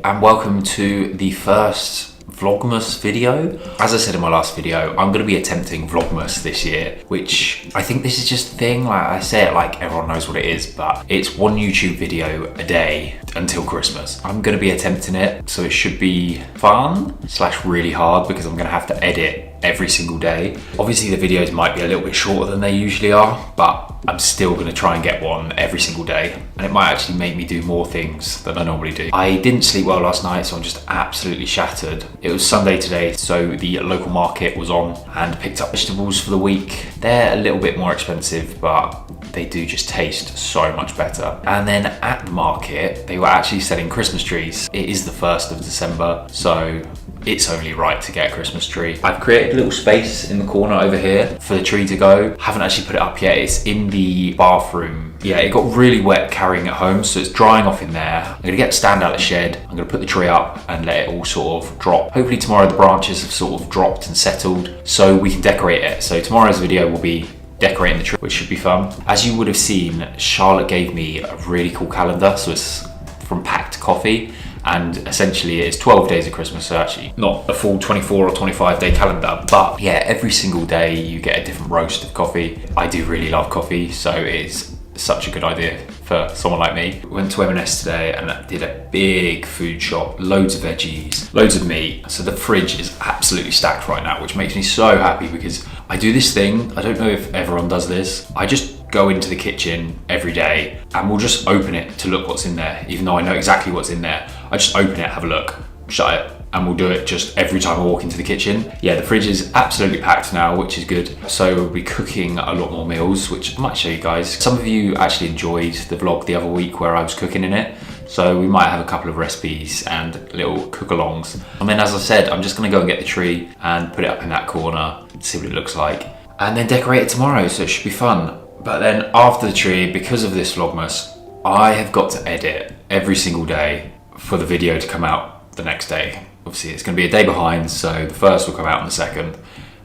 and welcome to the first Vlogmas video. As I said in my last video, I'm going to be attempting Vlogmas this year, which I think this is just a thing. Like I say it like everyone knows what it is, but it's one YouTube video a day until Christmas. I'm going to be attempting it, so it should be fun / really hard because I'm going to have to edit every single day. Obviously the videos might be a little bit shorter than they usually are, but I'm still going to try and get one every single day, and it might actually make me do more things than I normally do. I didn't sleep well last night, so I'm just absolutely shattered. It was Sunday today, so the local market was on and picked up vegetables for the week. They're a little bit more expensive, but they do just taste so much better. And then at the market, they were actually selling Christmas trees. It is the 1st of December, so it's only right to get a Christmas tree. I've created a little space in the corner over here for the tree to go. Haven't actually put it up yet. It's in the bathroom. Yeah, it got really wet carrying it home, so it's drying off in there. I'm gonna get the stand out of the shed. I'm gonna put the tree up and let it all sort of drop. Hopefully tomorrow the branches have sort of dropped and settled so we can decorate it. So tomorrow's video will be decorating the tree, which should be fun. As you would have seen, Charlotte gave me a really cool calendar. So it's from Packed Coffee, and essentially it's 12 days of Christmas, so actually not a full 24 or 25 day calendar, but yeah, every single day you get a different roast of coffee. I do really love coffee, so it's such a good idea for someone like me. Went to M&S today and did a big food shop, loads of veggies, loads of meat. So the fridge is absolutely stacked right now, which makes me so happy because I do this thing, I don't know if everyone does this, I just go into the kitchen every day and we'll just open it to look what's in there, even though I know exactly what's in there. I just open it, have a look, shut it, and we'll do it just every time I walk into the kitchen. Yeah, the fridge is absolutely packed now, which is good. So we'll be cooking a lot more meals, which I might show you guys. Some of you actually enjoyed the vlog the other week where I was cooking in it. So we might have a couple of recipes and little cook-alongs. And then as I said, I'm just gonna go and get the tree and put it up in that corner, see what it looks like. And then decorate it tomorrow, so it should be fun. But then after the tree, because of this Vlogmas, I have got to edit every single day for the video to come out the next day. Obviously it's going to be a day behind, so the first will come out on the second,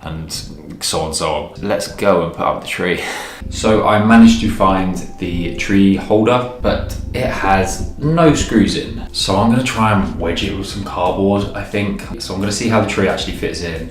and so on and so on. Let's go and put up the tree. So I managed to find the tree holder, but it has no screws in. So I'm going to try and wedge it with some cardboard, I think. So I'm going to see how the tree actually fits in.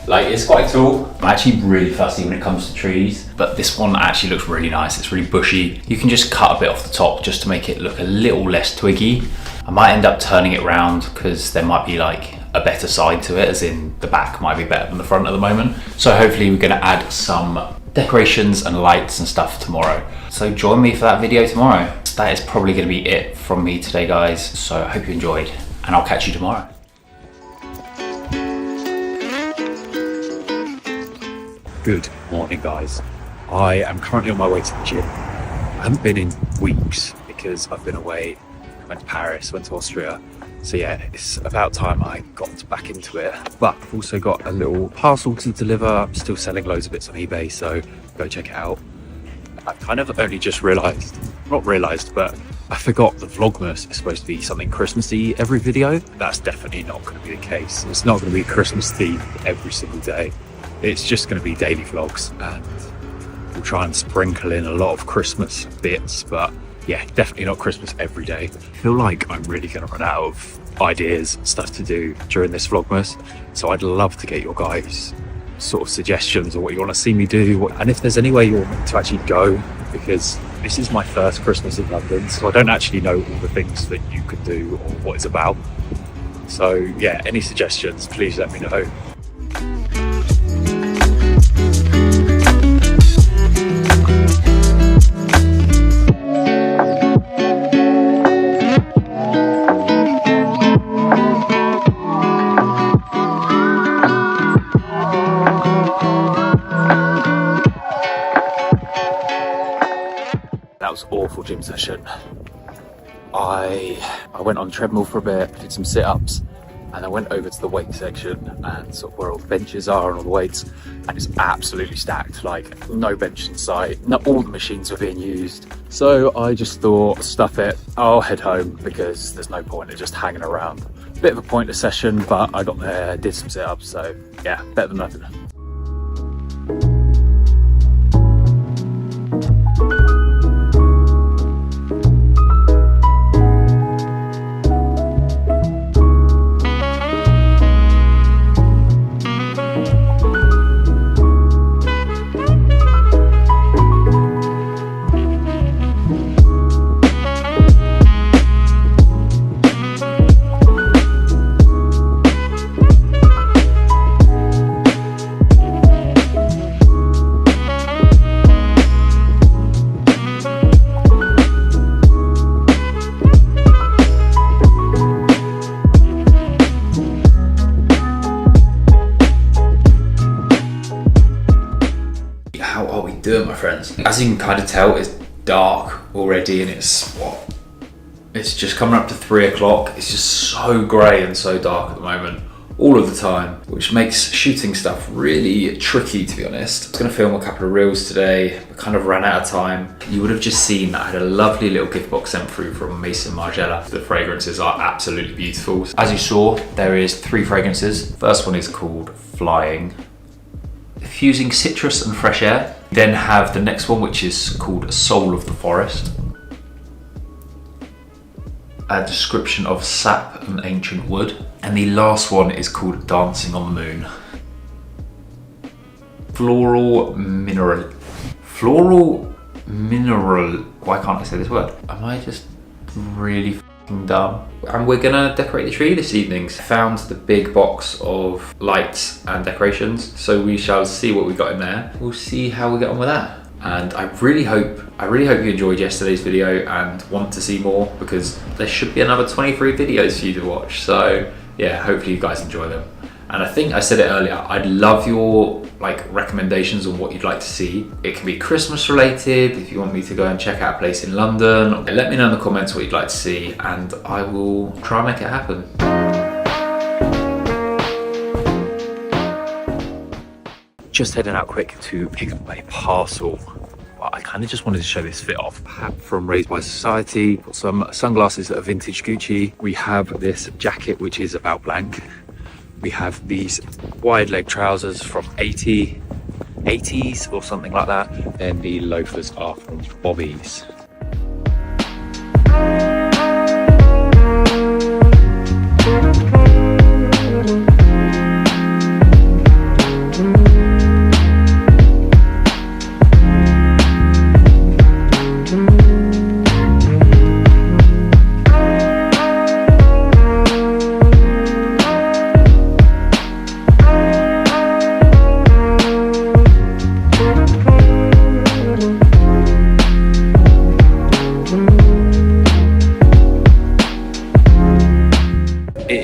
Like, it's quite tall. I'm actually really fussy when it comes to trees, but this one actually looks really nice. It's really bushy. You can just cut a bit off the top just to make it look a little less twiggy. I might end up turning it around because there might be like a better side to it, as in the back might be better than the front at the moment. So hopefully we're gonna add some decorations and lights and stuff tomorrow. So join me for that video tomorrow. That is probably gonna be it from me today, guys. So I hope you enjoyed, and I'll catch you tomorrow. Good morning, guys. I am currently on my way to the gym. I haven't been in weeks because I've been away. I went to Paris, went to Austria. So yeah, it's about time I got back into it. But I've also got a little parcel to deliver. I'm still selling loads of bits on eBay, so go check it out. I've kind of only just realised, not realised, but I forgot the Vlogmas is supposed to be something Christmassy every video. That's definitely not going to be the case. It's not going to be Christmas themed every single day. It's just going to be daily vlogs, and we'll try and sprinkle in a lot of Christmas bits, but yeah, definitely not Christmas every day. I feel like I'm really going to run out of ideas and stuff to do during this Vlogmas, so I'd love to get your guys' sort of suggestions or what you want to see me do, and if there's any way you want me to actually go, because this is my first Christmas in London, so I don't actually know all the things that you could do or what it's about. So yeah, any suggestions, please let me know. beautiful gym session. I went on the treadmill for a bit, did some sit-ups, and I went over to the weight section and sort of where all the benches are and all the weights, and it's absolutely stacked, like no bench in sight, not all the machines were being used. So I just thought, stuff it, I'll head home because there's no point in just hanging around. Bit of a pointless session, but I got there, did some sit-ups, so yeah, better than nothing. How are we doing, my friends? As you can kind of tell, it's dark already and it's just coming up to 3 o'clock. It's just so grey and so dark at the moment, all of the time, which makes shooting stuff really tricky, to be honest. I was going to film a couple of reels today, but kind of ran out of time. You would have just seen that I had a lovely little gift box sent through from Mason Margiela. The fragrances are absolutely beautiful. As you saw, there is 3 fragrances. First one is called Flying, fusing citrus and fresh air. We then have the next one, which is called Soul of the Forest. A description of sap and ancient wood. And the last one is called Dancing on the Moon. Floral mineral. Why can't I say this word? Am I just really f***ing dumb? And we're gonna decorate the tree this evening. Found the big box of lights and decorations, so we shall see what we got in there. We'll see how we get on with that. And I really hope you enjoyed yesterday's video and want to see more, because there should be another 23 videos for you to watch. So yeah, hopefully you guys enjoy them. And I think I said it earlier, I'd love your recommendations on what you'd like to see. It can be Christmas related, if you want me to go and check out a place in London. Let me know in the comments what you'd like to see and I will try and make it happen. Just heading out quick to pick up a parcel. Well, I kind of just wanted to show this fit off hat from Raised by Society. Got some sunglasses that are vintage Gucci. We have this jacket which is about blank. We have these wide leg trousers from 80s or something like that. Then the loafers are from Bobby's.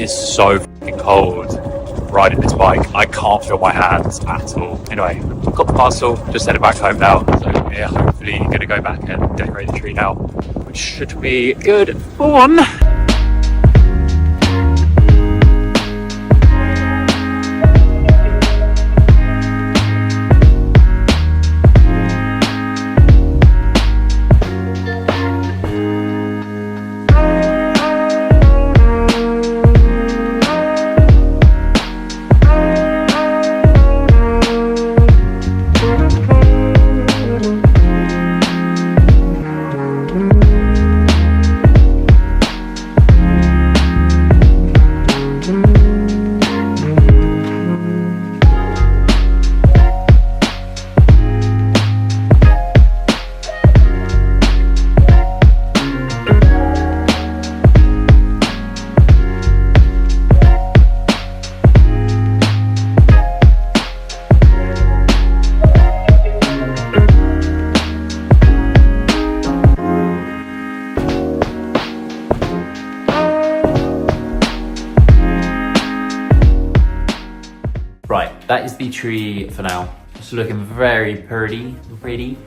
So f***ing cold riding this bike. I can't feel my hands at all. Anyway, I've got the parcel, just headed back home now. So yeah, hopefully gonna go back and decorate the tree now, which should be good fun. Right, that is the tree for now. It's looking very pretty.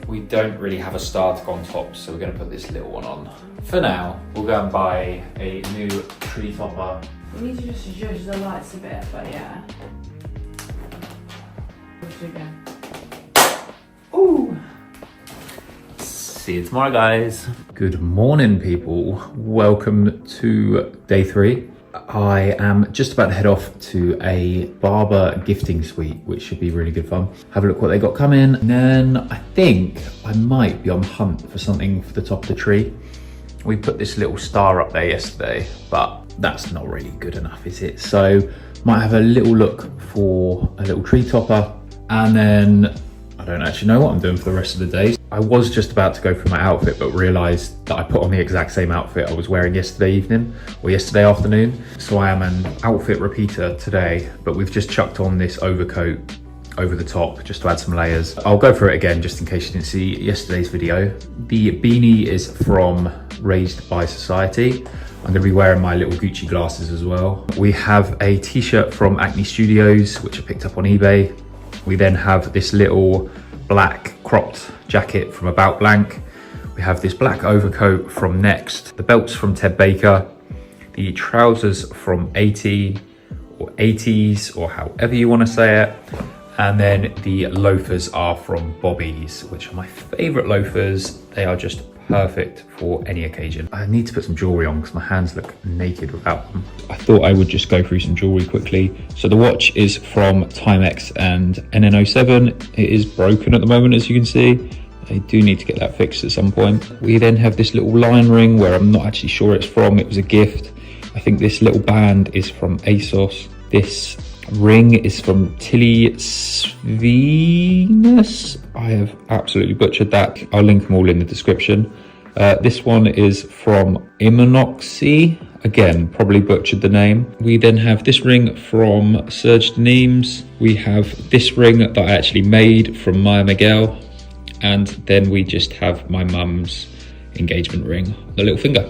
We don't really have a starter on top, so we're gonna put this little one on. For now, we'll go and buy a new tree topper. We need to just adjust the lights a bit, but yeah. Ooh. See you tomorrow, guys. Good morning, people. Welcome to day 3. I am just about to head off to a barber gifting suite, which should be really good fun. Have a look what they got coming, and then I think I might be on the hunt for something for the top of the tree. We put this little star up there yesterday, but that's not really good enough, is it? So might have a little look for a little tree topper, and then I don't actually know what I'm doing for the rest of the day. I was just about to go through my outfit, but realised that I put on the exact same outfit I was wearing yesterday evening or yesterday afternoon. So I am an outfit repeater today, but we've just chucked on this overcoat over the top just to add some layers. I'll go through it again just in case you didn't see yesterday's video. The beanie is from Raised by Society. I'm gonna be wearing my little Gucci glasses as well. We have a t-shirt from Acne Studios, which I picked up on eBay. We then have this little black cropped jacket from About Blank. We have this black overcoat from Next, the belts from Ted Baker, the trousers from 80 or 80s or however you want to say it. And then the loafers are from Bobby's, which are my favorite loafers. They are just perfect for any occasion. I need to put some jewelry on because my hands look naked without them. I thought I would just go through some jewelry quickly. So the watch is from Timex and NN07. It is broken at the moment, as you can see. I do need to get that fixed at some point. We then have this little lion ring where I'm not actually sure it's from. It was a gift. I think this little band is from ASOS. This ring is from Tilly Svenus. I have absolutely butchered that. I'll link them all in the description. This one is from Immonoxy. Again, probably butchered the name. We then have this ring from Serge Denims. We have this ring that I actually made from Maya Miguel. And then we just have my mum's engagement ring, the little finger.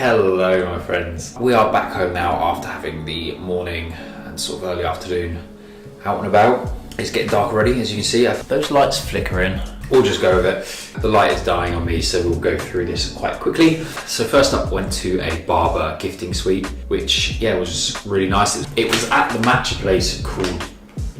Hello my friends. We are back home now after having the morning and sort of early afternoon out and about. It's getting dark already, as you can see. Those lights flickering. We'll just go with it. The light is dying on me, so we'll go through this quite quickly. So first up, went to a barber gifting suite, which was really nice. It was at the matcha place called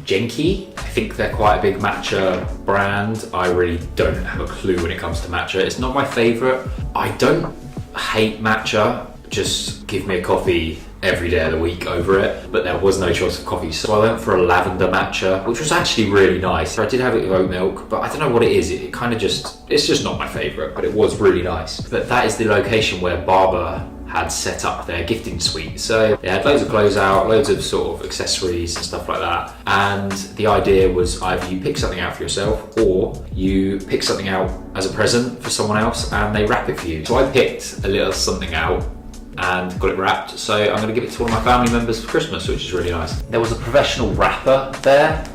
Genki. I think they're quite a big matcha brand. I really don't have a clue when it comes to matcha. It's not my favorite. I don't hate matcha. Just give me a coffee every day of the week over it, but there was no choice of coffee, so I went for a lavender matcha, which was actually really nice. I did have it with oat milk, but I don't know what it is. It kind of it's just not my favorite, but it was really nice. But that is the location where Barber had set up their gifting suite. So they had loads of clothes out, loads of sort of accessories and stuff like that. And the idea was either you pick something out for yourself or you pick something out as a present for someone else and they wrap it for you. So I picked a little something out and got it wrapped. So I'm gonna give it to one of my family members for Christmas, which is really nice. There was a professional wrapper there.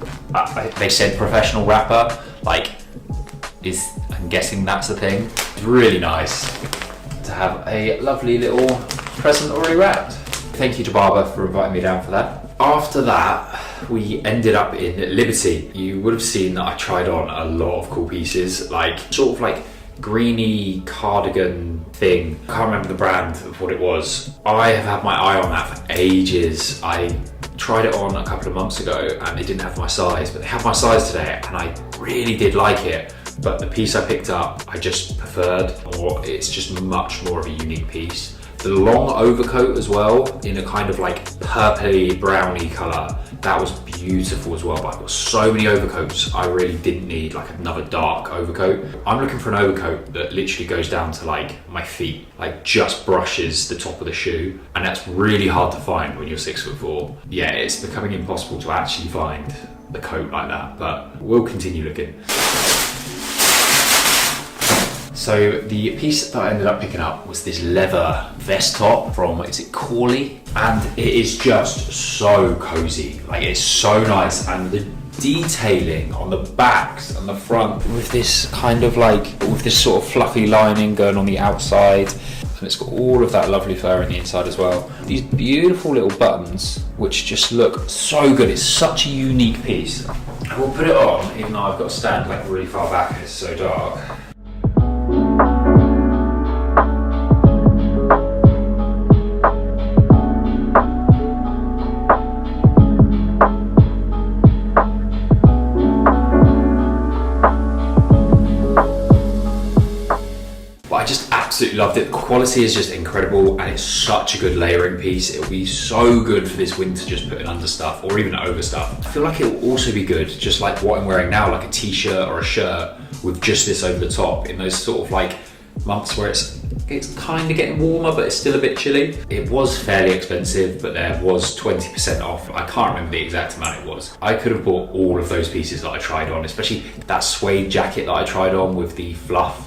They said professional wrapper, I'm guessing that's a thing. It's really nice to have a lovely little present already wrapped. Thank you to Barber for inviting me down for that. After that, we ended up in Liberty. You would have seen that I tried on a lot of cool pieces, sort of greeny cardigan thing. I can't remember the brand of what it was. I have had my eye on that for ages. I tried it on a couple of months ago and they didn't have my size, but they have my size today and I really did like it. But the piece I picked up, I just preferred, or it's just much more of a unique piece. The long overcoat as well, in a kind of purpley browny colour, that was beautiful as well. But I've got so many overcoats, I really didn't need another dark overcoat. I'm looking for an overcoat that literally goes down to my feet, just brushes the top of the shoe. And that's really hard to find when you're 6'4". Yeah, it's becoming impossible to actually find a coat like that, but we'll continue looking. So the piece that I ended up picking up was this leather vest top from, is it Corley? And it is just so cozy, it's so nice. And the detailing on the backs and the front with this kind of with this sort of fluffy lining going on the outside. And it's got all of that lovely fur on the inside as well. These beautiful little buttons, which just look so good. It's such a unique piece. I will put it on, even though I've got to stand really far back and it's so dark. Absolutely loved it. The quality is just incredible and it's such a good layering piece. It'll be so good for this winter, just putting under stuff or even over stuff. I feel like it will also be good, just like what I'm wearing now, like a t-shirt or a shirt with just this over the top in those sort of months where it's kind of getting warmer but it's still a bit chilly. It was fairly expensive, but there was 20% off. I can't remember the exact amount it was. I could have bought all of those pieces that I tried on, especially that suede jacket that I tried on with the fluff.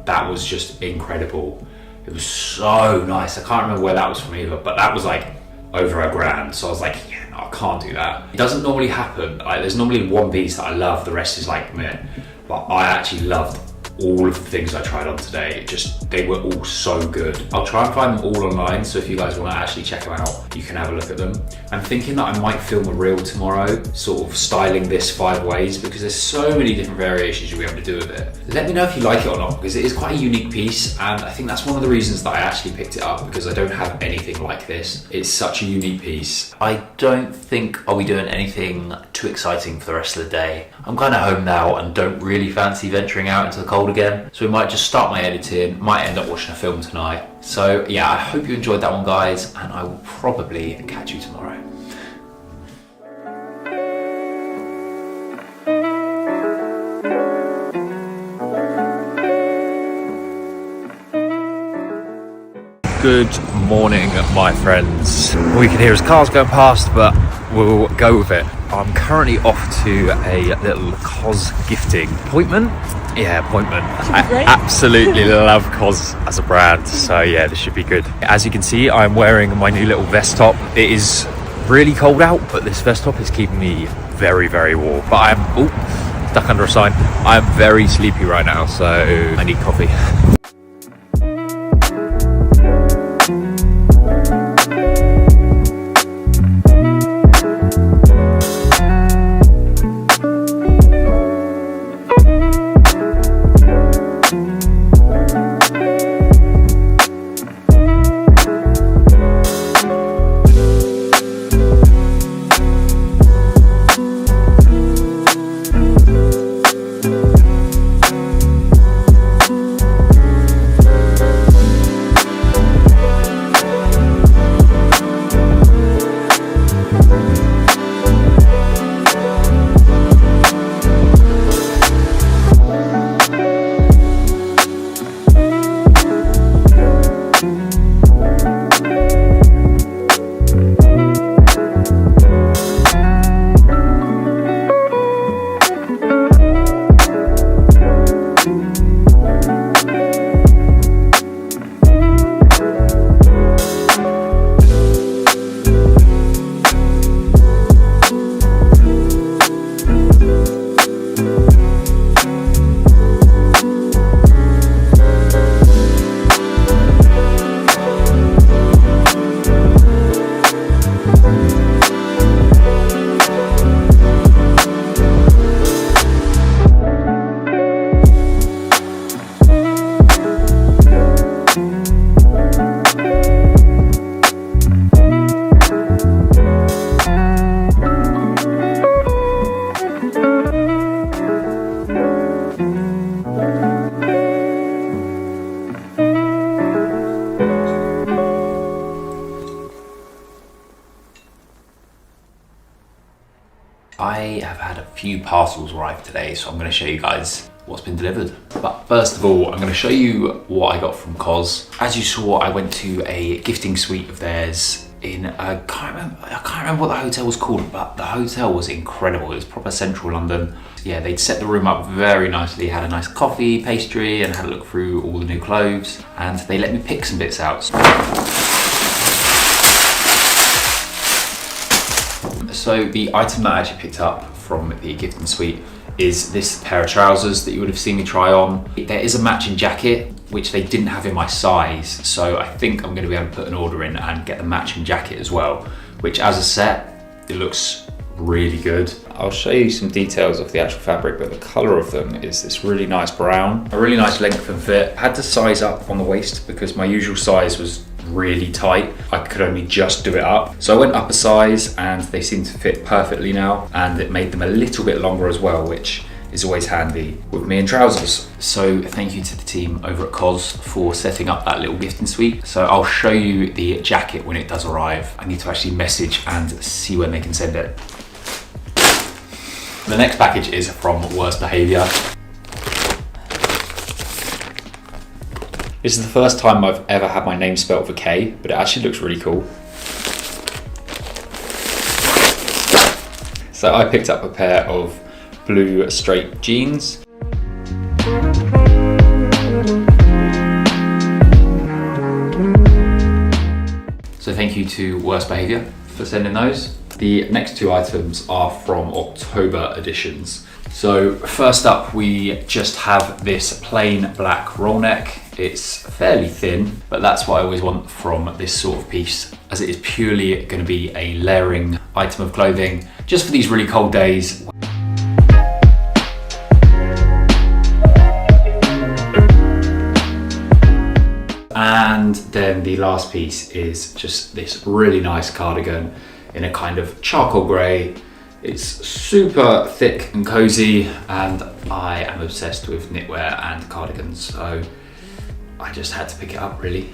That was just incredible. It was so nice. I can't remember where that was from either, but that was over $1,000. So I was yeah, no, I can't do that. It doesn't normally happen. There's normally one piece that I love, the rest is meh. But I actually loved all of the things I tried on today. They were all so good. I'll try and find them all online, so if you guys want to actually check them out, you can have a look at them. I'm thinking that I might film a reel tomorrow, sort of styling this 5 ways, because there's so many different variations you'll be able to do with it. Let me know if you like it or not, because it is quite a unique piece, and I think that's one of the reasons that I actually picked it up, because I don't have anything like this. It's such a unique piece. I don't think I'll be doing anything too exciting for the rest of the day. I'm kind of home now and don't really fancy venturing out into the cold again, so we might just start my editing, might end up watching a film tonight. So yeah, I hope you enjoyed that one, guys, and I will probably catch you tomorrow. Good morning, my friends. All you can hear is cars going past, but we'll go with it. I'm currently off to a little COS gifting appointment. Yeah, appointment. I absolutely love COS as a brand, so yeah, this should be good. As you can see, I'm wearing my new little vest top. It is really cold out, but this vest top is keeping me very, very warm. But I'm stuck under a sign. I'm very sleepy right now, so I need coffee. I have had a few parcels arrive today, so I'm going to show you guys what's been delivered. But first of all, I'm going to show you what I got from Cos. As you saw, I went to a gifting suite of theirs in, I can't remember what the hotel was called, but the hotel was incredible. It was proper central London. Yeah, they'd set the room up very nicely, had a nice coffee, pastry, and had a look through all the new clothes. And they let me pick some bits out. So the item that I actually picked up from the gifting suite is this pair of trousers that you would have seen me try on. There is a matching jacket, which they didn't have in my size. So I think I'm gonna be able to put an order in and get the matching jacket as well, which as a set, it looks really good. I'll show you some details of the actual fabric, but the color of them is this really nice brown. A really nice length and fit. I had to size up on the waist because my usual size was really tight. I could only just do it up. So I went up a size and they seem to fit perfectly now, and it made them a little bit longer as well, which is always handy with me in trousers. So thank you to the team over at Cos for setting up that little gifting suite. So I'll show you the jacket when it does arrive. I need to actually message and see when they can send it. The next package is from Worst Behaviour. This is the first time I've ever had my name spelled with a K, but it actually looks really cool. So I picked up a pair of blue straight jeans. So thank you to Worst Behaviour for sending those. The next two items are from October editions. So first up, we just have this plain black roll neck. It's fairly thin, but that's what I always want from this sort of piece, as it is purely going to be a layering item of clothing just for these really cold days. And then the last piece is just this really nice cardigan in a kind of charcoal grey. It's super thick and cozy, and I am obsessed with knitwear and cardigans, so I just had to pick it up really.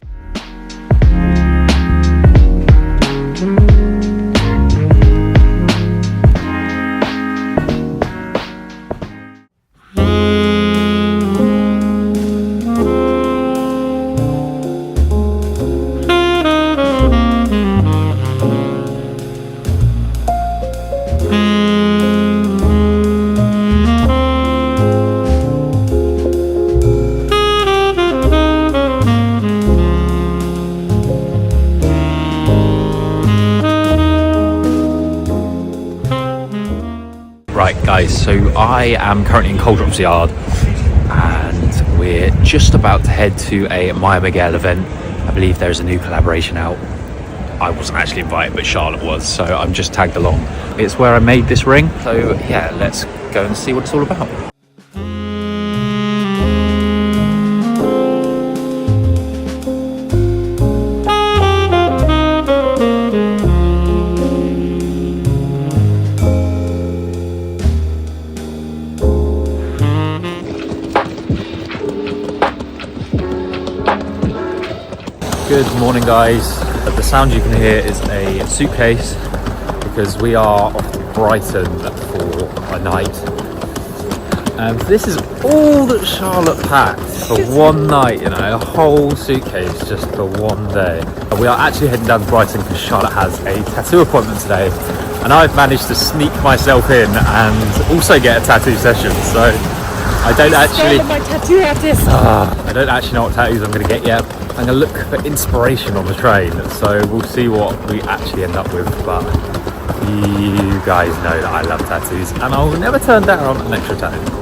Right guys, so I am currently in Coldrop's Yard and we're just about to head to a Maya Miguel event. I believe there's a new collaboration out. I wasn't actually invited, but Charlotte was, so I'm just tagged along. It's where I made this ring, so yeah, let's go and see what it's all about. Good morning, guys. The sound you can hear is a suitcase because we are off to Brighton for a night. And this is all that Charlotte packed for one night, you know, a whole suitcase just for one day. And we are actually heading down to Brighton because Charlotte has a tattoo appointment today. And I've managed to sneak myself in and also get a tattoo session. So I don't actually... my tattoo artist. I don't actually know what tattoos I'm going to get yet. I'm going to look for inspiration on the train, so we'll see what we actually end up with. But you guys know that I love tattoos, and I'll never turn down an extra tattoo.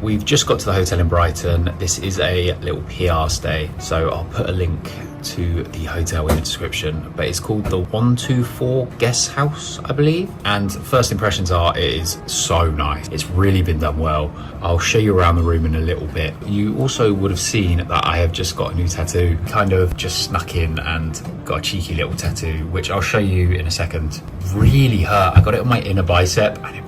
We've just got to the hotel in Brighton. This is a little PR stay, so I'll put a link to the hotel in the description, but it's called the 124 Guest House, I believe. And first impressions are, it is so nice. It's really been done well. I'll show you around the room in a little bit. You also would have seen that I have just got a new tattoo, kind of just snuck in and got a cheeky little tattoo, which I'll show you in a second. Really hurt. I got it on my inner bicep and it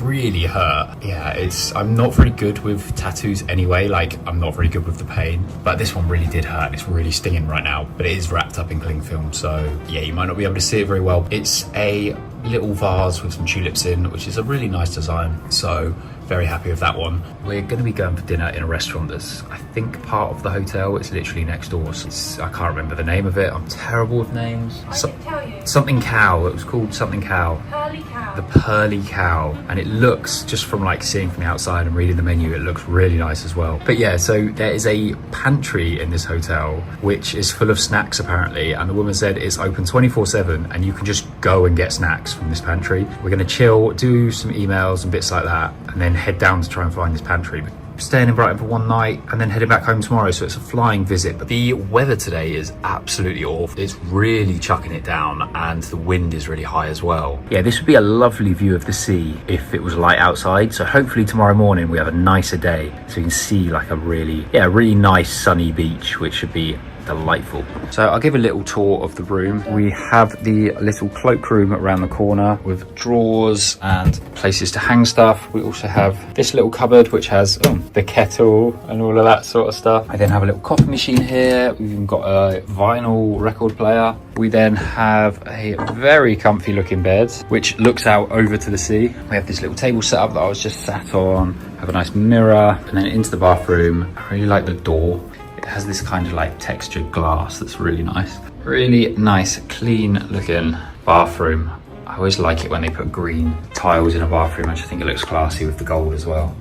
really hurt. Yeah, I'm not very good with tattoos anyway, like I'm not very good with the pain, but this one really did hurt. It's really stinging right now, but it is wrapped up in cling film, so yeah, you might not be able to see it very well. It's a little vase with some tulips in, which is a really nice design, so very happy with that one. We're going to be going for dinner in a restaurant that's, I think, part of the hotel. It's literally next door. So I can't remember the name of it. I'm terrible with names. I can tell you. Something Cow. It was called something Cow. Pearly Cow. The Pearly Cow. And it looks, just from like seeing from the outside and reading the menu, it looks really nice as well. But yeah, so there is a pantry in this hotel, which is full of snacks apparently. And the woman said it's open 24/7 and you can just go and get snacks from this pantry. We're going to chill, do some emails and bits like that, and then head down to try and find this pantry. Staying in Brighton for one night and then heading back home tomorrow, so it's a flying visit. But the weather today is absolutely awful. It's really chucking it down and the wind is really high as well. Yeah, this would be a lovely view of the sea if it was light outside, so hopefully tomorrow morning we have a nicer day so you can see like a really nice sunny beach, which should be delightful. So I'll give a little tour of the room. We have the little cloakroom around the corner with drawers and places to hang stuff. We also have this little cupboard which has the kettle and all of that sort of stuff. I then have a little coffee machine here. We've even got a vinyl record player. We then have a very comfy looking bed which looks out over to the sea. We have this little table set up that I was just sat on. Have a nice mirror, and then into the bathroom. I really like the door. It has this kind of like textured glass that's really nice. Really nice, clean looking bathroom. I always like it when they put green tiles in a bathroom. I just think it looks classy with the gold as well.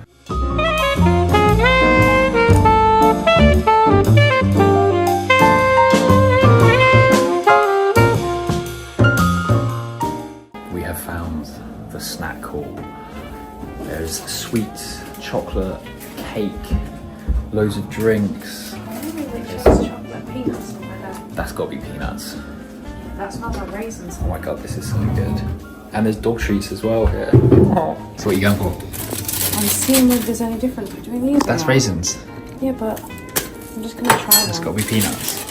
We have found the snack hall. There's sweets, chocolate, cake, loads of drinks. Chocolate, peanuts, something like that. That's got to be peanuts. That smells like raisins. Oh my god, this is so good. And there's dog treats as well here. Oh. So what are you going for? I'm seeing if there's any difference between these. That's raisins. Yeah, but I'm just gonna try It's one. got to be peanuts.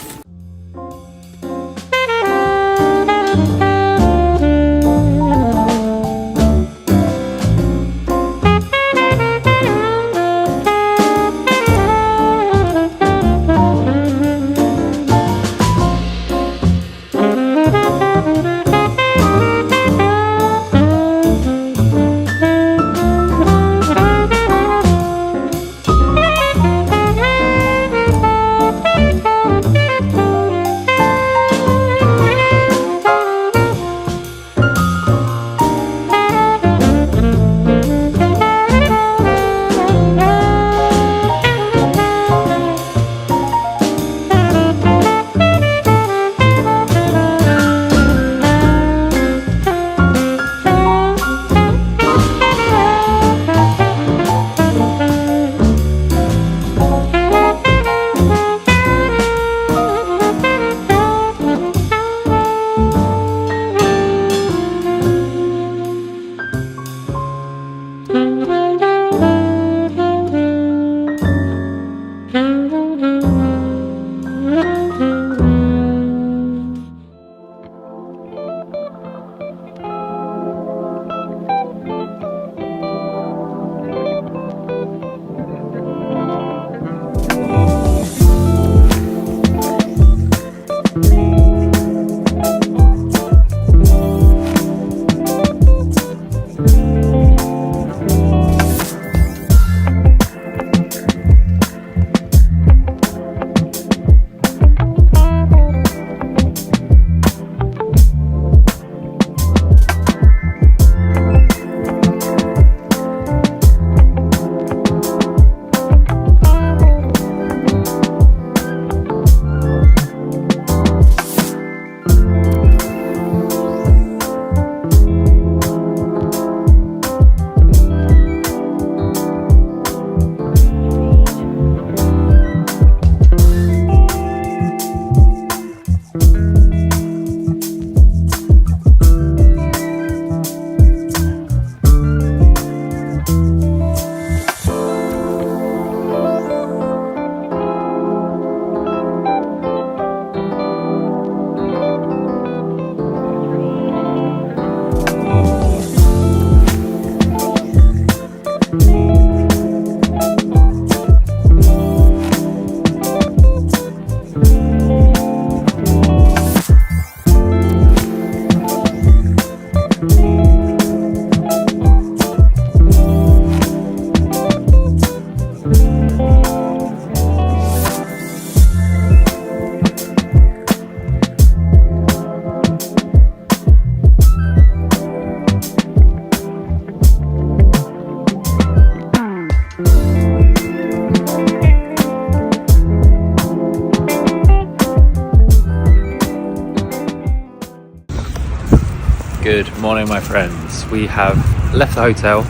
Good morning, my friends. We have left the hotel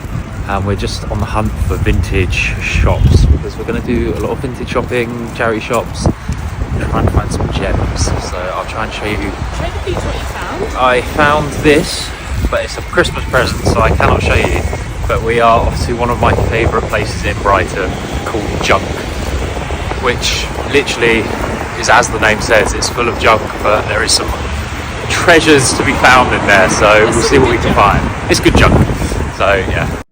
and we're just on the hunt for vintage shops because we're going to do a lot of vintage shopping, charity shops, try and find some gems. So I'll try and show you. Show the people what you found. I found this, but it's a Christmas present, so I cannot show you. But we are off to one of my favourite places in Brighton called Junk, which literally is, as the name says, it's full of junk, but there is some treasures to be found in there, so we'll see what we can find. It's good junk, so yeah.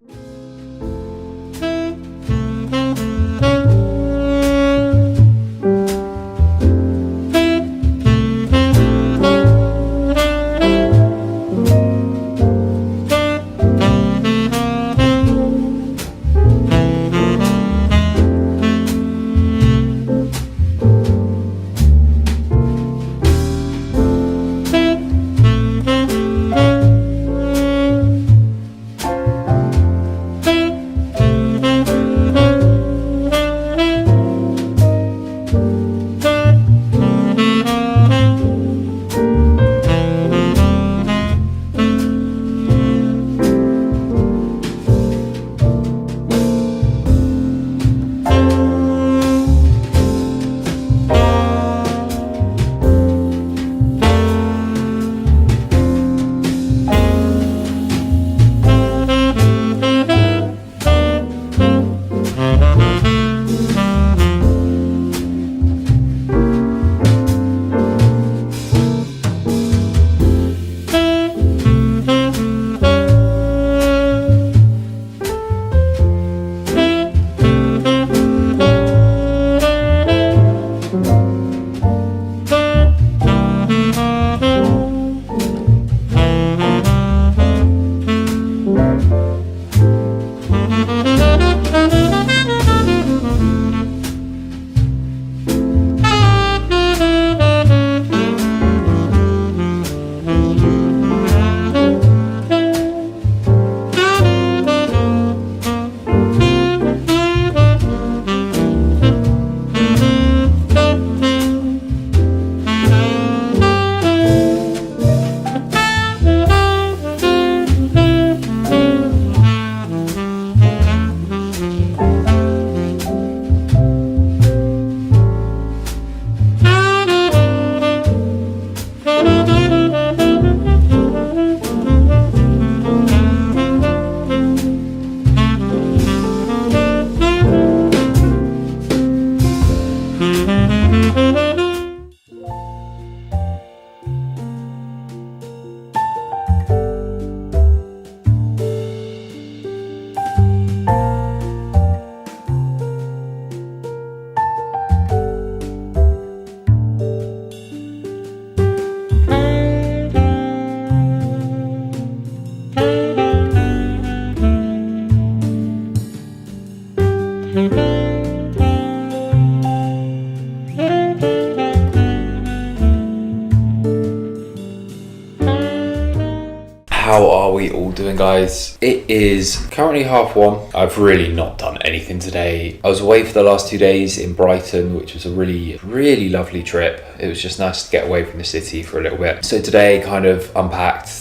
How are we all doing, guys? It is currently 1:30. I've really not done anything today. I was away for the last 2 days in Brighton, which was a really lovely trip. It was just nice to get away from the city for a little bit. So today kind of unpacked,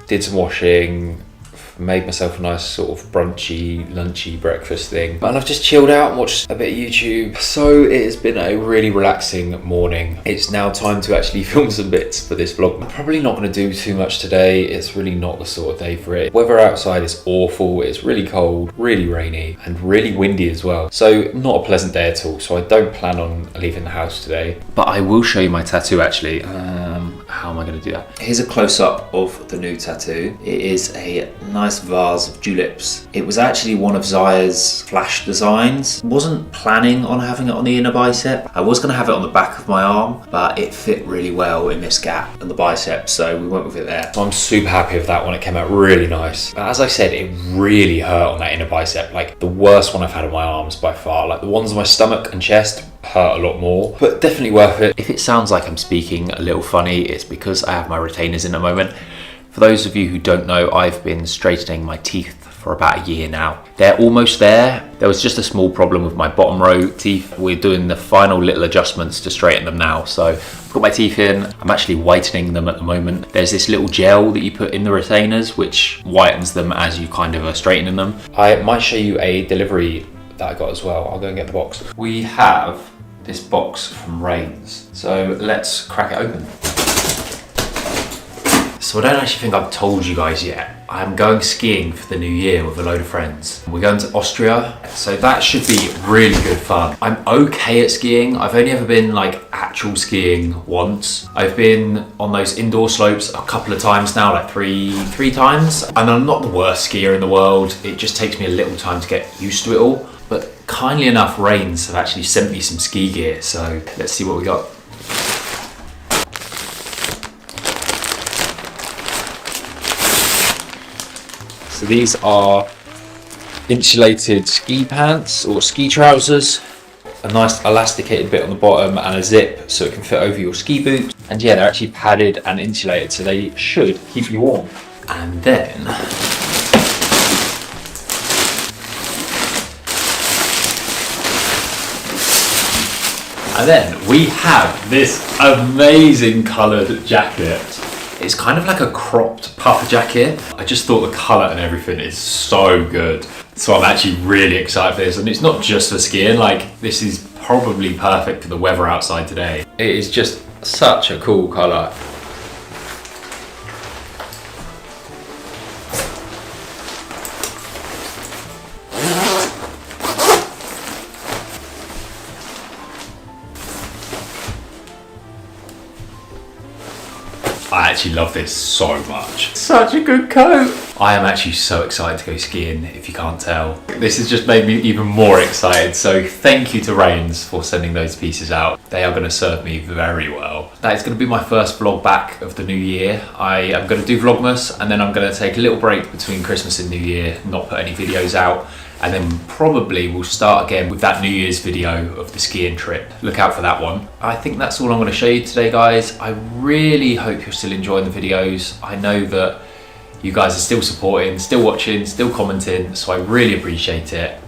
did some washing, made myself a nice sort of brunchy, lunchy breakfast thing. And I've just chilled out and watched a bit of YouTube. So it has been a really relaxing morning. It's now time to actually film some bits for this vlog. I'm probably not going to do too much today. It's really not the sort of day for it. Weather outside is awful. It's really cold, really rainy, and really windy as well. So not a pleasant day at all. So I don't plan on leaving the house today. But I will show you my tattoo actually. How am I going to do that? Here's a close-up of the new tattoo. It is a nice vase of tulips. It was actually one of Zaya's flash designs. Wasn't planning on having it on the inner bicep. I was going to have it on the back of my arm, but it fit really well in this gap in the bicep, so we went with it there. So I'm super happy with that one. It came out really nice. But as I said, it really hurt on that inner bicep. Like the worst one I've had on my arms by far. Like the ones on my stomach and chest hurt a lot more, but definitely worth it. If it sounds like I'm speaking a little funny, it's because I have my retainers in at the moment. For those of you who don't know, I've been straightening my teeth for about a year now. They're almost there. There was just a small problem with my bottom row teeth. We're doing the final little adjustments to straighten them now. So I've got my teeth in. I'm actually whitening them at the moment. There's this little gel that you put in the retainers, which whitens them as you kind of are straightening them. I might show you a delivery that I got as well. I'll go and get the box. We have this box from Rains. So let's crack it open. So I don't actually think I've told you guys yet. I'm going skiing for the new year with a load of friends. We're going to Austria, so that should be really good fun. I'm okay at skiing. I've only ever been like actual skiing once. I've been on those indoor slopes a couple of times now, like three times. And I'm not the worst skier in the world. It just takes me a little time to get used to it all. But kindly enough, Rains have actually sent me some ski gear. So let's see what we got. So these are insulated ski pants or ski trousers, a nice elasticated bit on the bottom and a zip so it can fit over your ski boots. And yeah, they're actually padded and insulated, so they should keep you warm. And then we have this amazing coloured jacket. It's kind of like a cropped puffer jacket. I just thought the colour and everything is so good. So I'm actually really excited for this. And it's not just for skiing, like this is probably perfect for the weather outside today. It is just such a cool colour. I actually love this so much. Such a good coat. I am actually so excited to go skiing, if you can't tell. This has just made me even more excited, so thank you to Rains for sending those pieces out. They are going to serve me very well. That is going to be my first vlog back of the new year. I am going to do Vlogmas, and then I'm going to take a little break between Christmas and New Year, not put any videos out. And then probably we'll start again with that New Year's video of the skiing trip. Look out for that one. I think that's all I'm going to show you today, guys. I really hope you're still enjoying the videos. I know that you guys are still supporting, still watching, still commenting, so I really appreciate it.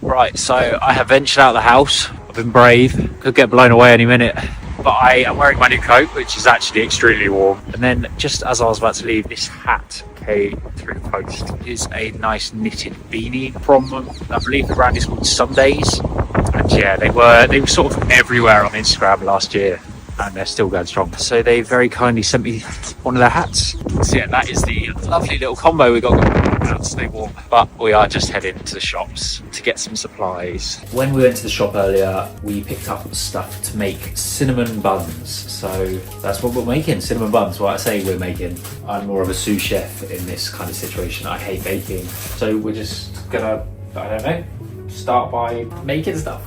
Right, so I have ventured out of the house. I've been brave. Could get blown away any minute. But I am wearing my new coat, which is actually extremely warm. And then just as I was about to leave, this hat came through the post. It is a nice knitted beanie from, I believe the brand is called Sundays. And yeah, they were sort of everywhere on Instagram last year, and they're still going strong. So they very kindly sent me one of their hats. So yeah, that is the lovely little combo we got going to stay warm. But we are just heading to the shops to get some supplies. When we went to the shop earlier, we picked up stuff to make cinnamon buns. So that's what we're making, cinnamon buns. What I say we're making. I'm more of a sous chef in this kind of situation. I hate baking. So we're just gonna, I don't know, start by making stuff.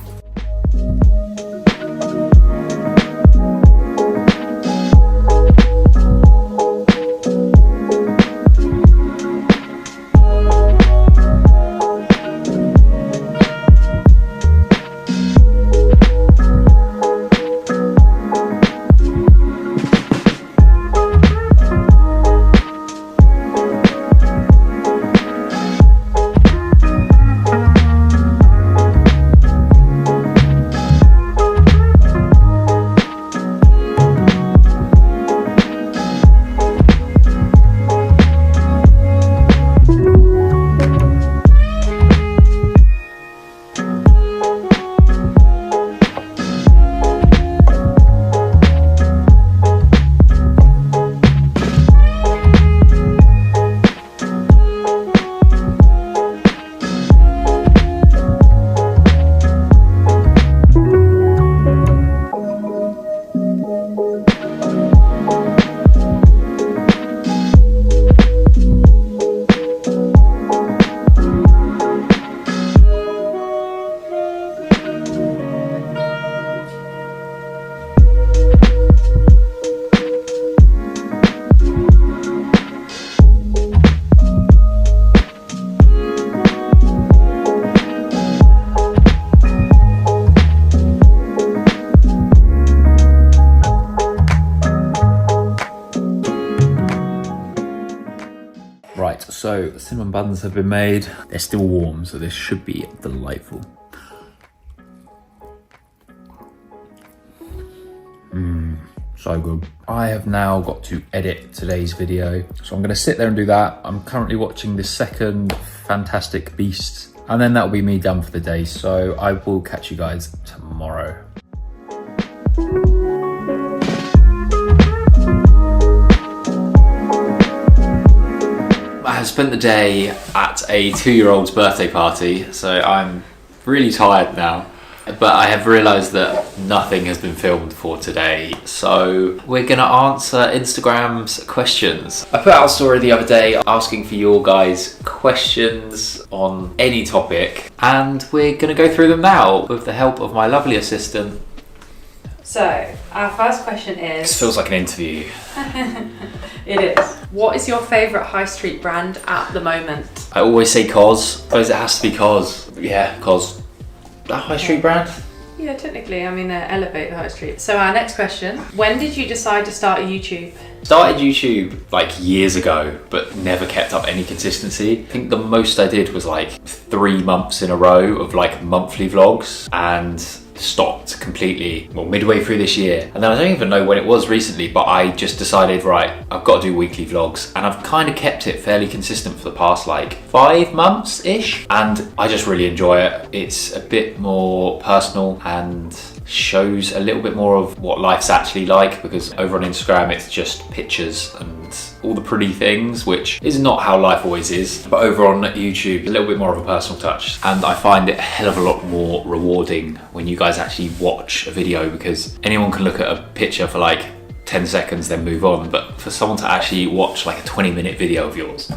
So cinnamon buns have been made. They're still warm, so this should be delightful. So good. I have now got to edit today's video, so I'm gonna sit there and do that. I'm currently watching the second Fantastic Beasts, and then that'll be me done for the day. So I will catch you guys tomorrow. I have spent the day at a 2-year-old's birthday party, so I'm really tired now. But I have realised that nothing has been filmed for today, so we're going to answer Instagram's questions. I put out a story the other day asking for your guys' questions on any topic, and we're going to go through them now with the help of my lovely assistant. So, our first question is... This feels like an interview. It is. What is your favourite high street brand at the moment? I always say Cos. I suppose it has to be Cos. Yeah, Cos. A high street brand? Yeah, technically. I mean, elevate the high street. So our next question. When did you decide to start YouTube? Started YouTube like years ago, but never kept up any consistency. I think the most I did was like 3 months in a row of like monthly vlogs, and stopped completely, well, midway through this year. And then I don't even know when it was recently, but I just decided, right, I've got to do weekly vlogs, and I've kind of kept it fairly consistent for the past like 5 months-ish, and I just really enjoy it. It's a bit more personal and shows a little bit more of what life's actually like, because over on Instagram it's just pictures and all the pretty things, which is not how life always is. But over on YouTube, a little bit more of a personal touch, and I find it a hell of a lot more rewarding when you guys actually watch a video, because anyone can look at a picture for like 10 seconds then move on, but for someone to actually watch like a 20-minute video of yours,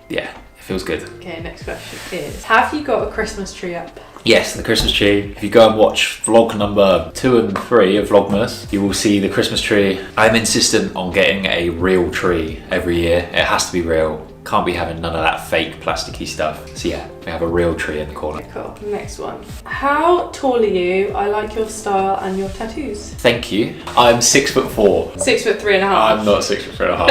yeah, it feels good. Okay, next question is, have you got a Christmas tree up? Yes, the Christmas tree. If you go and watch vlog number 2 and 3 of Vlogmas, you will see the Christmas tree. I'm insistent on getting a real tree every year. It has to be real. Can't be having none of that fake plasticky stuff. So yeah, we have a real tree in the corner. Cool. Next one. How tall are you? I like your style and your tattoos. Thank you. I'm 6'4". 6'3.5". I'm not 6'3.5".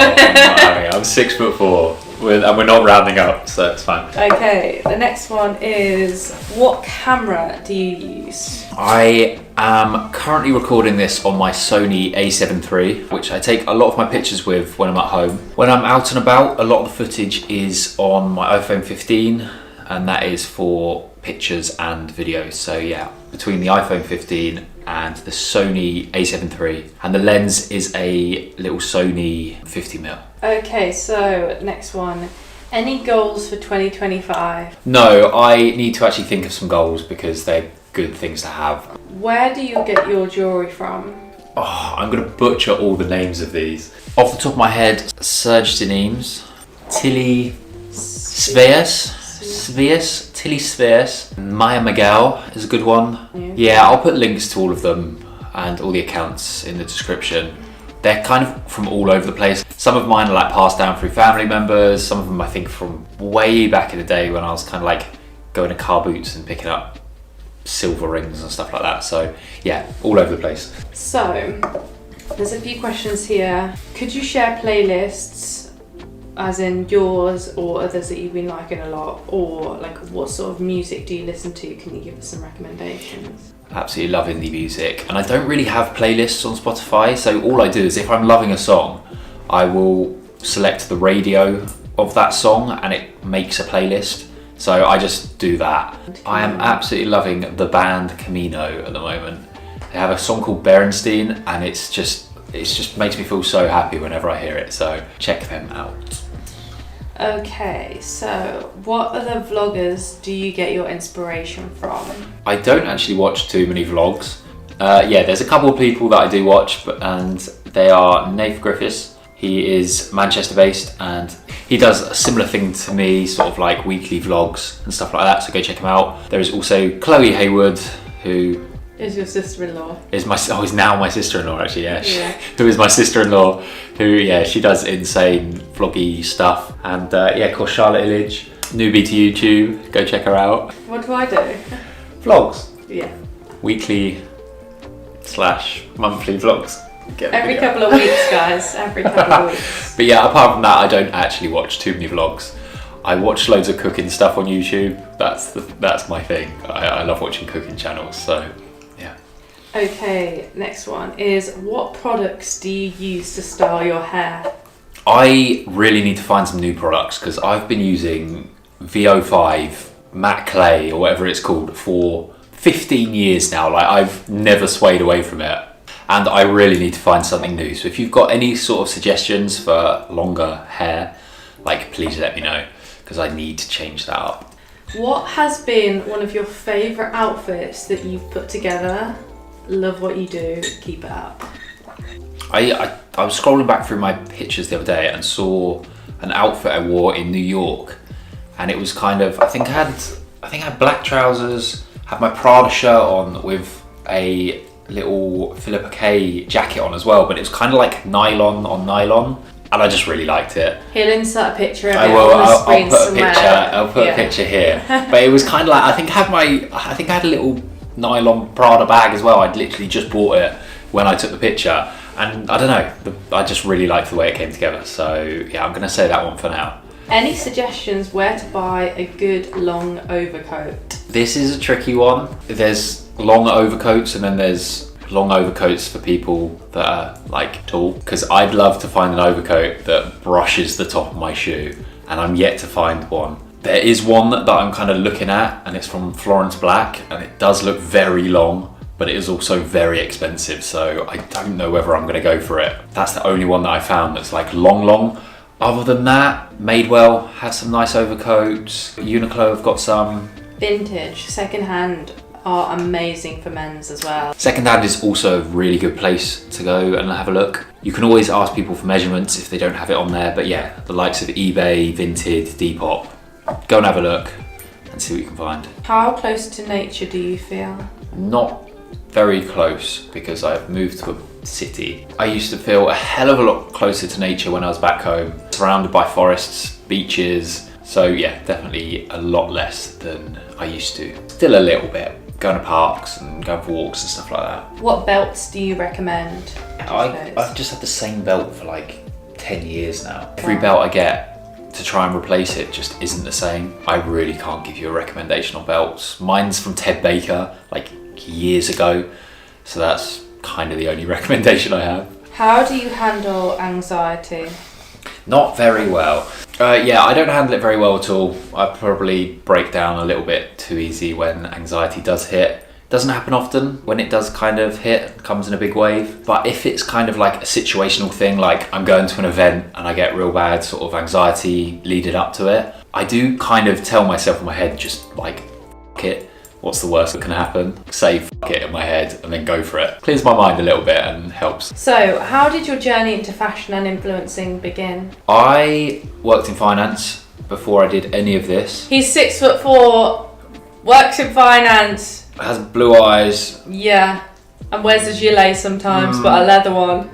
I'm 6'4". And we're not rounding up, so it's fine. Okay, the next one is, what camera do you use? I am currently recording this on my Sony a7 III, which I take a lot of my pictures with when I'm at home. When I'm out and about, a lot of the footage is on my iPhone 15, and that is for pictures and videos. So yeah, between the iPhone 15 and the Sony a7 III, and the lens is a little Sony 50mm. Okay, so next one. Any goals for 2025? No, I need to actually think of some goals because they're good things to have. Where do you get your jewellery from? Oh, I'm going to butcher all the names of these. Off the top of my head, Serge Denimes, Tilly Sveas, Tilly Sveas, Maya Miguel is a good one. Yeah, I'll put links to all of them and all the accounts in the description. They're kind of from all over the place. Some of mine are like passed down through family members. Some of them I think from way back in the day when I was kind of like going to car boots and picking up silver rings and stuff like that. So yeah, all over the place. So there's a few questions here. Could you share playlists, as in yours or others that you've been liking a lot, or like what sort of music do you listen to? Can you give us some recommendations? Absolutely love indie music, and I don't really have playlists on Spotify, so all I do is if I'm loving a song, I will select the radio of that song and it makes a playlist, so I just do that. I am absolutely loving the band Camino at the moment. They have a song called Berenstein, and it just makes me feel so happy whenever I hear it, so check them out. Okay, so what other vloggers do you get your inspiration from? I don't actually watch too many vlogs. Yeah, there's a couple of people that I do watch, and they are Nath Griffiths. He is Manchester based, and he does a similar thing to me, sort of like weekly vlogs and stuff like that, so go check him out. There is also Chloe Haywood, who is your sister-in-law. Is now my sister-in-law actually, yeah. Who is my sister-in-law, who, yeah, she does insane vloggy stuff. And yeah, of course, Charlotte Illidge, newbie to YouTube, go check her out. What do I do? Vlogs. Yeah. Weekly / monthly vlogs. Get the Every video. couple of weeks, guys. Every couple of weeks. But yeah, apart from that, I don't actually watch too many vlogs. I watch loads of cooking stuff on YouTube. That's my thing. I love watching cooking channels. So yeah. Okay, next one is, what products do you use to style your hair? I really need to find some new products because I've been using VO5 matte clay or whatever it's called for 15 years now. Like, I've never swayed away from it, and I really need to find something new. So if you've got any sort of suggestions for longer hair, like, please let me know because I need to change that up. What has been one of your favourite outfits that you've put together? Love what you do, keep it up. I was scrolling back through my pictures the other day and saw an outfit I wore in New York, and it was kind of, I think I had black trousers, had my Prada shirt on with a little Philippa K jacket on as well, but it was kind of like nylon on nylon, and I just really liked it. He'll insert a picture of I it will. on the I'll screen put somewhere. I'll put a picture here. But it was kind of like, I think I had a little nylon Prada bag as well. I'd literally just bought it when I took the picture, and I don't know, I just really liked the way it came together. So yeah, I'm gonna say that one for now. Any suggestions where to buy a good long overcoat? This is a tricky one. There's long overcoats, and then there's long overcoats for people that are like tall, because I'd love to find an overcoat that brushes the top of my shoe, and I'm yet to find one. There is one that I'm kind of looking at, and it's from Florence Black, and it does look very long, but it is also very expensive, so I don't know whether I'm gonna go for it. That's the only one that I found that's like long. Other than that, Madewell has some nice overcoats. Uniqlo have got some. Vintage, secondhand are amazing for men's as well. Secondhand is also a really good place to go and have a look. You can always ask people for measurements if they don't have it on there, but yeah, the likes of eBay, Vinted, Depop, go and have a look and see what you can find. How close to nature do you feel? Not very close, because I've moved to a city. I used to feel a hell of a lot closer to nature when I was back home, surrounded by forests, beaches. So yeah, definitely a lot less than I used to. Still a little bit, going to parks and going for walks and stuff like that. What belts do you recommend? I've just had the same belt for like 10 years now. Every belt I get to try and replace it just isn't the same. I really can't give you a recommendation on belts. Mine's from Ted Baker, like years ago, so that's kind of the only recommendation I have. How do you handle anxiety? Not very well. Yeah, I don't handle it very well at all. I probably break down a little bit too easy when anxiety does hit. Doesn't happen often. When it does kind of hit, it comes in a big wave. But if it's kind of like a situational thing, like I'm going to an event and I get real bad sort of anxiety leading up to it, I do kind of tell myself in my head, just like, f*** it. What's the worst that can happen? Say f*** it in my head and then go for it. Clears my mind a little bit and helps. So, how did your journey into fashion and influencing begin? I worked in finance before I did any of this. He's 6'4", works in finance. Has blue eyes. Yeah, and wears a gilet sometimes, but a leather one.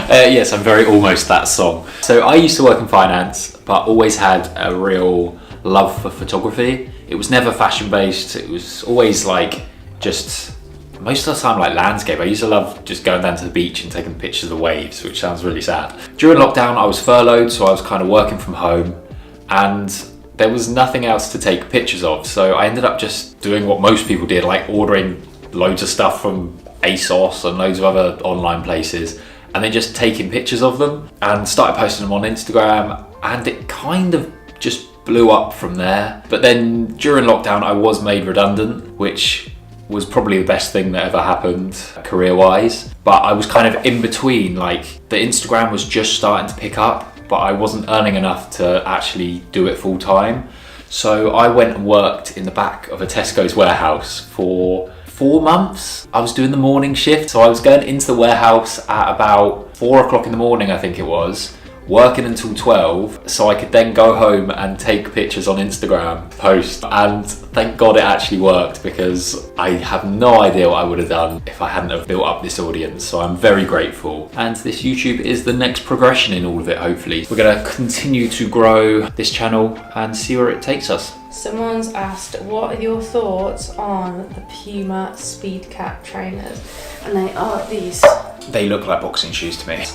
Yes, I'm very almost that song. So I used to work in finance, but always had a real love for photography. It was never fashion based. It was always like just most of the time like landscape. I used to love just going down to the beach and taking pictures of the waves, which sounds really sad. During lockdown I was furloughed, so I was kind of working from home, and there was nothing else to take pictures of, so I ended up just doing what most people did, like ordering loads of stuff from ASOS and loads of other online places, and then just taking pictures of them and started posting them on Instagram, and it kind of just blew up from there. But then during lockdown I was made redundant, which was probably the best thing that ever happened career-wise. But I was kind of in between, like the Instagram was just starting to pick up, but I wasn't earning enough to actually do it full time. So I went and worked in the back of a Tesco's warehouse for 4 months. I was doing the morning shift, so I was going into the warehouse at about 4 o'clock in the morning, I think it was, working until 12 so I could then go home and take pictures on Instagram, post, and thank God it actually worked, because I have no idea what I would have done if I hadn't have built up this audience. So I'm very grateful, and this YouTube is the next progression in all of it. Hopefully we're going to continue to grow this channel and see where it takes us. Someone's asked, what are your thoughts on the Puma Speed Cat trainers? And they are these. They look like boxing shoes to me.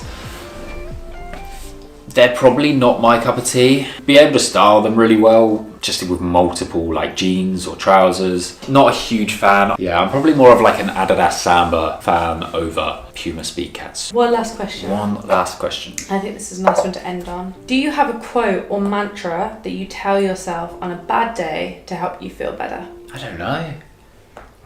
They're probably not my cup of tea. Be able to style them really well, just with multiple like jeans or trousers. Not a huge fan. Yeah, I'm probably more of like an Adidas Samba fan over Puma Speed Cats. One last question. One last question. I think this is a nice one to end on. Do you have a quote or mantra that you tell yourself on a bad day to help you feel better? I don't know.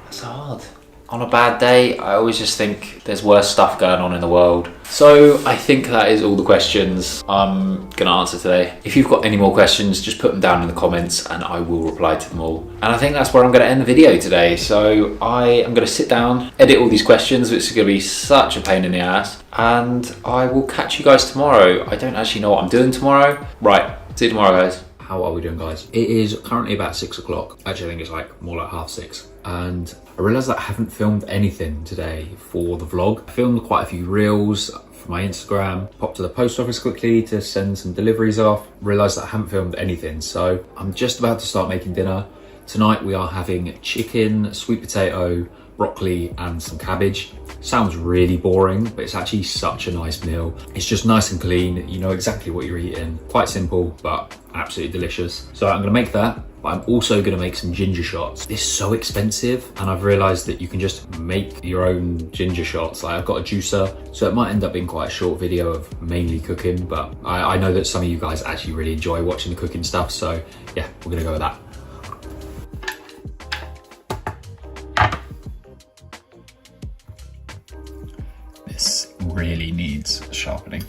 That's hard. On a bad day, I always just think there's worse stuff going on in the world. So I think that is all the questions I'm gonna answer today. If you've got any more questions, just put them down in the comments and I will reply to them all. And I think that's where I'm gonna end the video today. So I am gonna sit down, edit all these questions, which is gonna be such a pain in the ass. And I will catch you guys tomorrow. I don't actually know what I'm doing tomorrow. Right, see you tomorrow, guys. How are we doing, guys? It is currently about 6 o'clock. Actually, I think it's like more like 6:30. And I realised that I haven't filmed anything today for the vlog. I filmed quite a few reels for my Instagram, popped to the post office quickly to send some deliveries off, realised that I haven't filmed anything. So I'm just about to start making dinner. Tonight we are having chicken, sweet potato, broccoli and some cabbage. Sounds really boring, but it's actually such a nice meal. It's just nice and clean. You know exactly what you're eating. Quite simple, but absolutely delicious. So I'm gonna make that, but I'm also gonna make some ginger shots. It's so expensive, and I've realized that you can just make your own ginger shots. Like, I've got a juicer, so it might end up being quite a short video of mainly cooking, but I know that some of you guys actually really enjoy watching the cooking stuff. So yeah, we're gonna go with that. This really needs sharpening.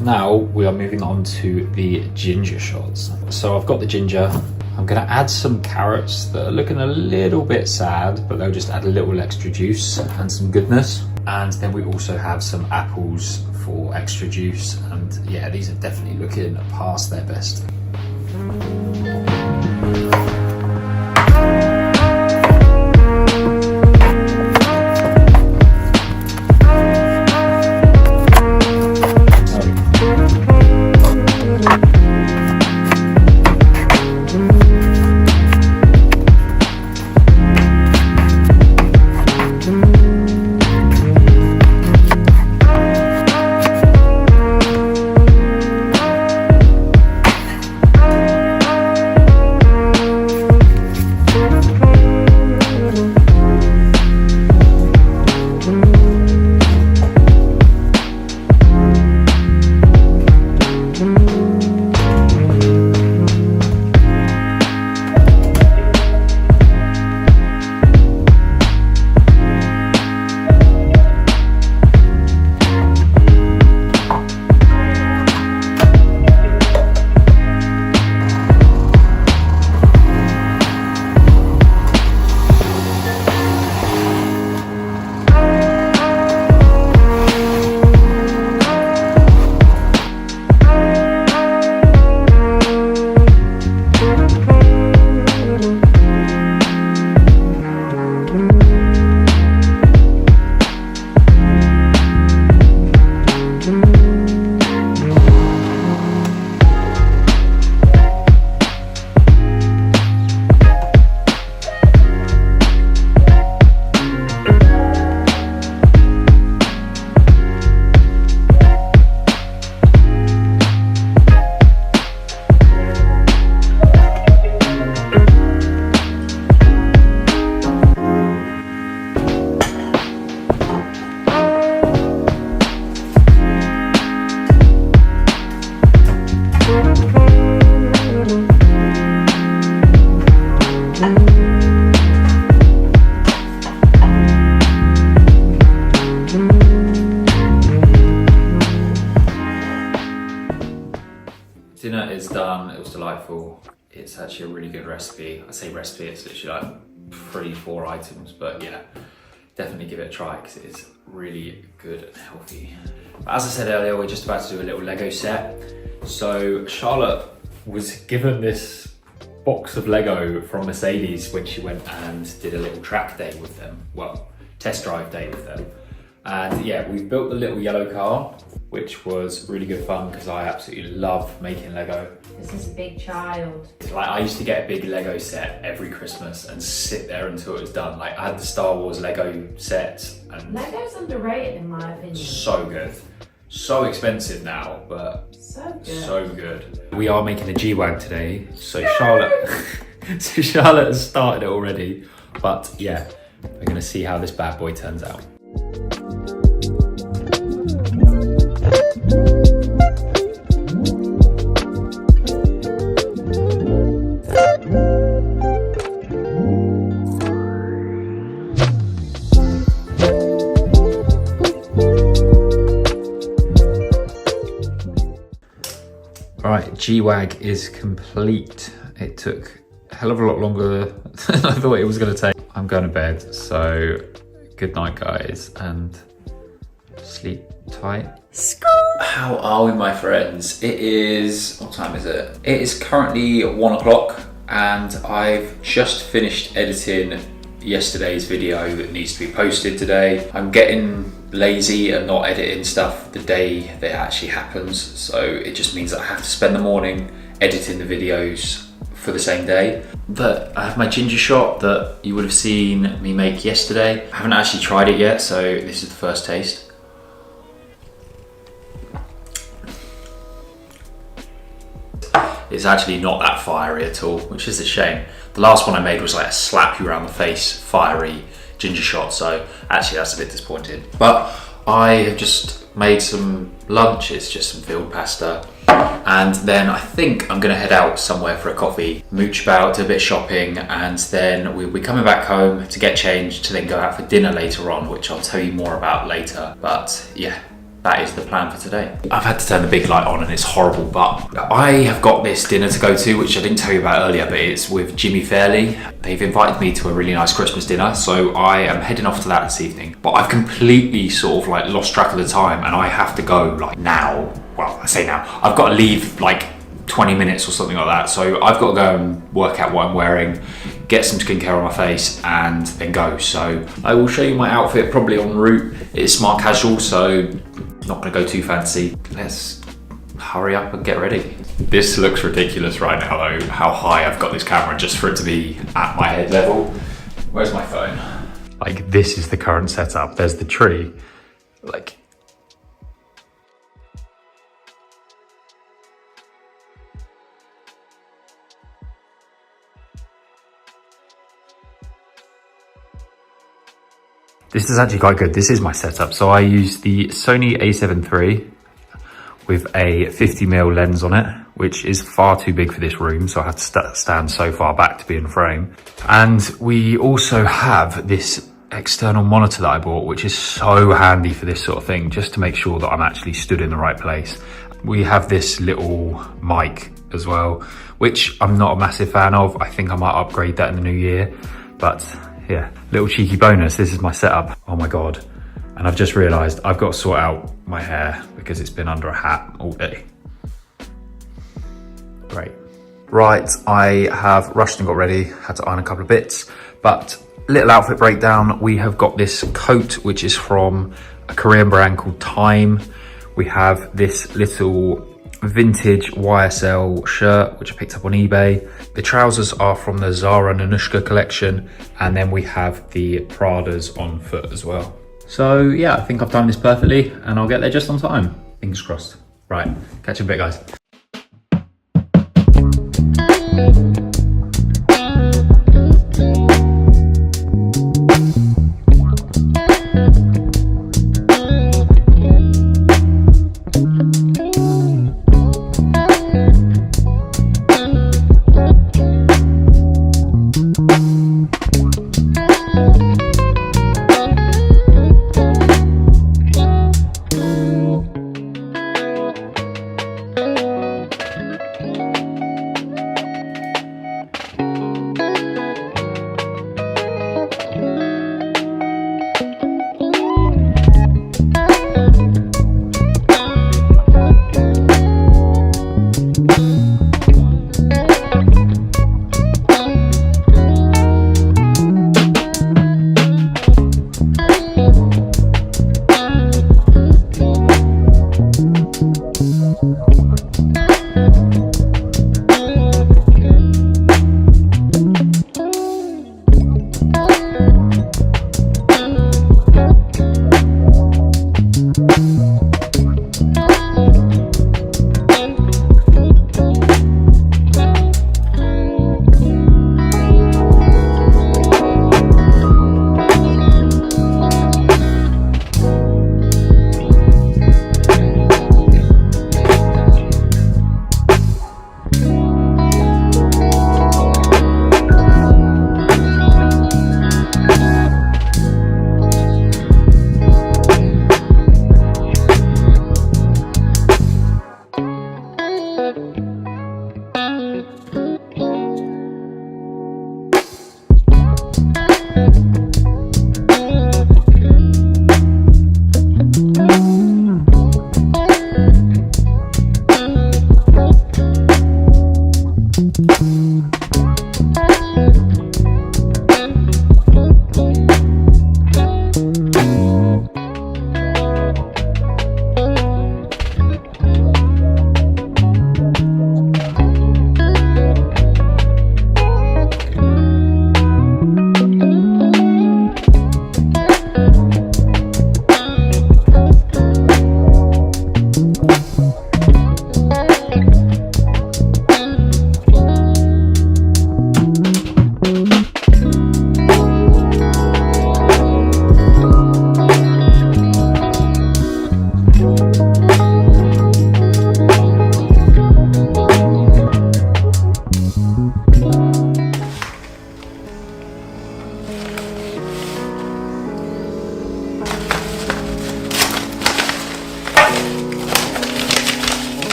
Now we are moving on to the ginger shots. So I've got the ginger. I'm gonna add some carrots that are looking a little bit sad, but they'll just add a little extra juice and some goodness. And then we also have some apples for extra juice. And yeah, these are definitely looking past their best. is done. It was delightful. It's actually a really good recipe. I say recipe, it's literally like 3-4 items, but yeah, definitely give it a try because it is really good and healthy. But as I said earlier, we're just about to do a little Lego set. So Charlotte was given this box of Lego from Mercedes when she went and did a little track day with them. Well, test drive day with them. And yeah, we've built the little yellow car, which was really good fun because I absolutely love making Lego. This is a big child. Like, I used to get a big Lego set every Christmas and sit there until it was done. Like, I had the Star Wars Lego sets and Lego's underrated in my opinion. so good. So expensive now, but So good. so good. We are making a G-Wag today, so Charlotte Charlotte has started it already. But yeah, we're gonna see how this bad boy turns out. Alright, G-Wag is complete. It took a hell of a lot longer than I thought it was going to take. I'm going to bed, so good night guys, and sleep tight. How are we, my friends? It is, what time is it? It is currently 1 o'clock and I've just finished editing yesterday's video that needs to be posted today. I'm getting lazy and not editing stuff the day that it actually happens, so it just means that I have to spend the morning editing the videos for the same day. But I have my ginger shot that you would have seen me make yesterday. I haven't actually tried it yet, so this is the first taste. It's actually not that fiery at all, which is a shame. The last one I made was like a slap you around the face, fiery ginger shot, so actually that's a bit disappointing. But I have just made some lunch. It's just some field pasta. And then I think I'm gonna head out somewhere for a coffee, mooch about, do a bit of shopping, and then we'll be coming back home to get changed to then go out for dinner later on, which I'll tell you more about later. But yeah, that is the plan for today. I've had to turn the big light on and it's horrible, but I have got this dinner to go to, which I didn't tell you about earlier, but it's with Jimmy Fairley. They've invited me to a really nice Christmas dinner, so I am heading off to that this evening. But I've completely sort of like lost track of the time and I have to go like now. Well, I say now, I've got to leave like 20 minutes or something like that. So I've got to go and work out what I'm wearing, get some skincare on my face and then go. So I will show you my outfit probably en route. It's smart casual, so not gonna go too fancy. Let's hurry up and get ready. This looks ridiculous right now though, how high I've got this camera just for it to be at my head level. Where's my phone? Like, this is the current setup. There's the tree. Like, this is actually quite good. This is my setup. So I use the Sony a7 III with a 50mm lens on it, which is far too big for this room. So I have to stand so far back to be in frame. And we also have this external monitor that I bought, which is so handy for this sort of thing, just to make sure that I'm actually stood in the right place. We have this little mic as well, which I'm not a massive fan of. I think I might upgrade that in the new year, but yeah, little cheeky bonus, this is my setup. Oh my God. And I've just realized I've got to sort out my hair because it's been under a hat all day. Great. Right, I have rushed and got ready, had to iron a couple of bits, but little outfit breakdown. We have got this coat, which is from a Korean brand called Time. We have this little vintage YSL shirt, which I picked up on eBay. The trousers are from the Zara Nanushka collection. And then we have the Pradas on foot as well. So yeah, I think I've done this perfectly and I'll get there just on time. Fingers crossed. Right, catch you in a bit, guys.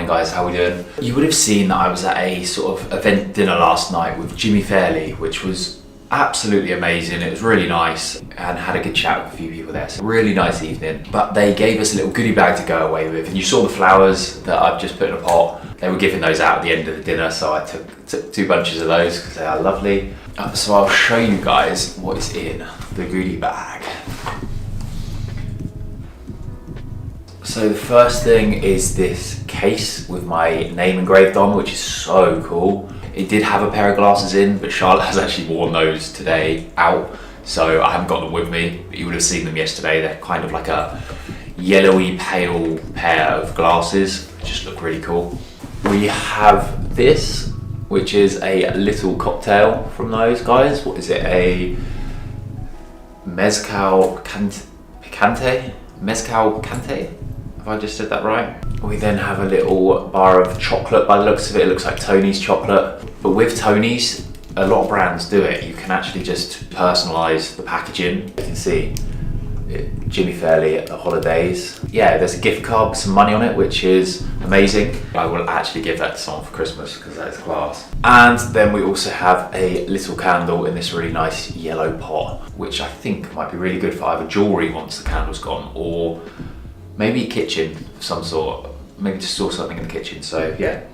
morning guys, how are we doing? You would have seen that I was at a sort of event dinner last night with Jimmy Fairley, which was absolutely amazing. It was really nice and had a good chat with a few people there. So really nice evening. But they gave us a little goodie bag to go away with, and you saw the flowers that I've just put in a pot. They were giving those out at the end of the dinner, so I took 2 bunches of those because they are lovely. So I'll show you guys what is in the goodie bag. So the first thing is this case with my name engraved on, which is so cool. It did have a pair of glasses in, but Charlotte has actually worn those today out, so I haven't got them with me, but you would have seen them yesterday. They're kind of like a yellowy pale pair of glasses, which just look really cool. We have this, which is a little cocktail from those guys. What is it? A mezcal picante? Mezcal picante? Have I just said that right? We then have a little bar of chocolate. By the looks of it, it looks like Tony's chocolate. But with Tony's, a lot of brands do it. You can actually just personalise the packaging. You can see Jimmy Fairley at the holidays. Yeah, there's a gift card with some money on it, which is amazing. I will actually give that to someone for Christmas because that is class. And then we also have a little candle in this really nice yellow pot, which I think might be really good for either jewellery once the candle's gone, or maybe a kitchen of some sort. Maybe to store something in the kitchen. So yeah, it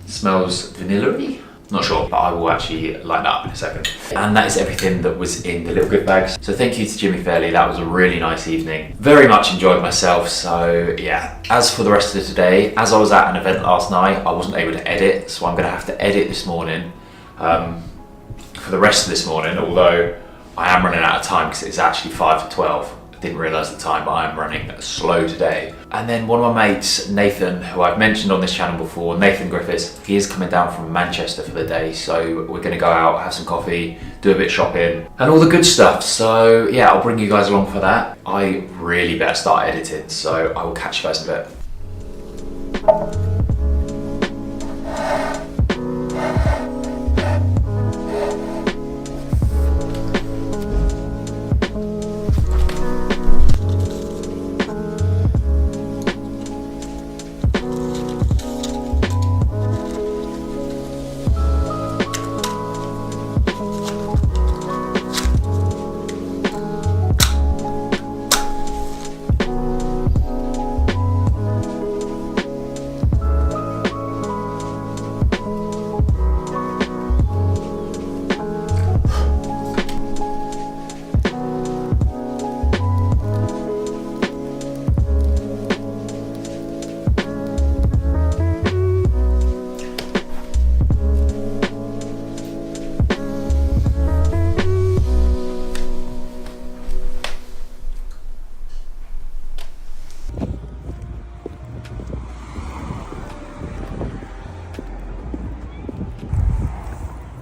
smells vanilla-y. Not sure, but I will actually light that up in a second. And that is everything that was in the little gift bags. So thank you to Jimmy Fairley. That was a really nice evening. Very much enjoyed myself. So yeah, as for the rest of today, as I was at an event last night, I wasn't able to edit, so I'm gonna have to edit this morning for the rest of this morning, although I am running out of time because it's actually 5 to 12. Didn't realise the time, but I'm running slow today. And then one of my mates, Nathan, who I've mentioned on this channel before, Nathan Griffiths, he is coming down from Manchester for the day, so we're going to go out, have some coffee, do a bit of shopping, and all the good stuff. So yeah, I'll bring you guys along for that. I really better start editing, so I will catch you guys in a bit.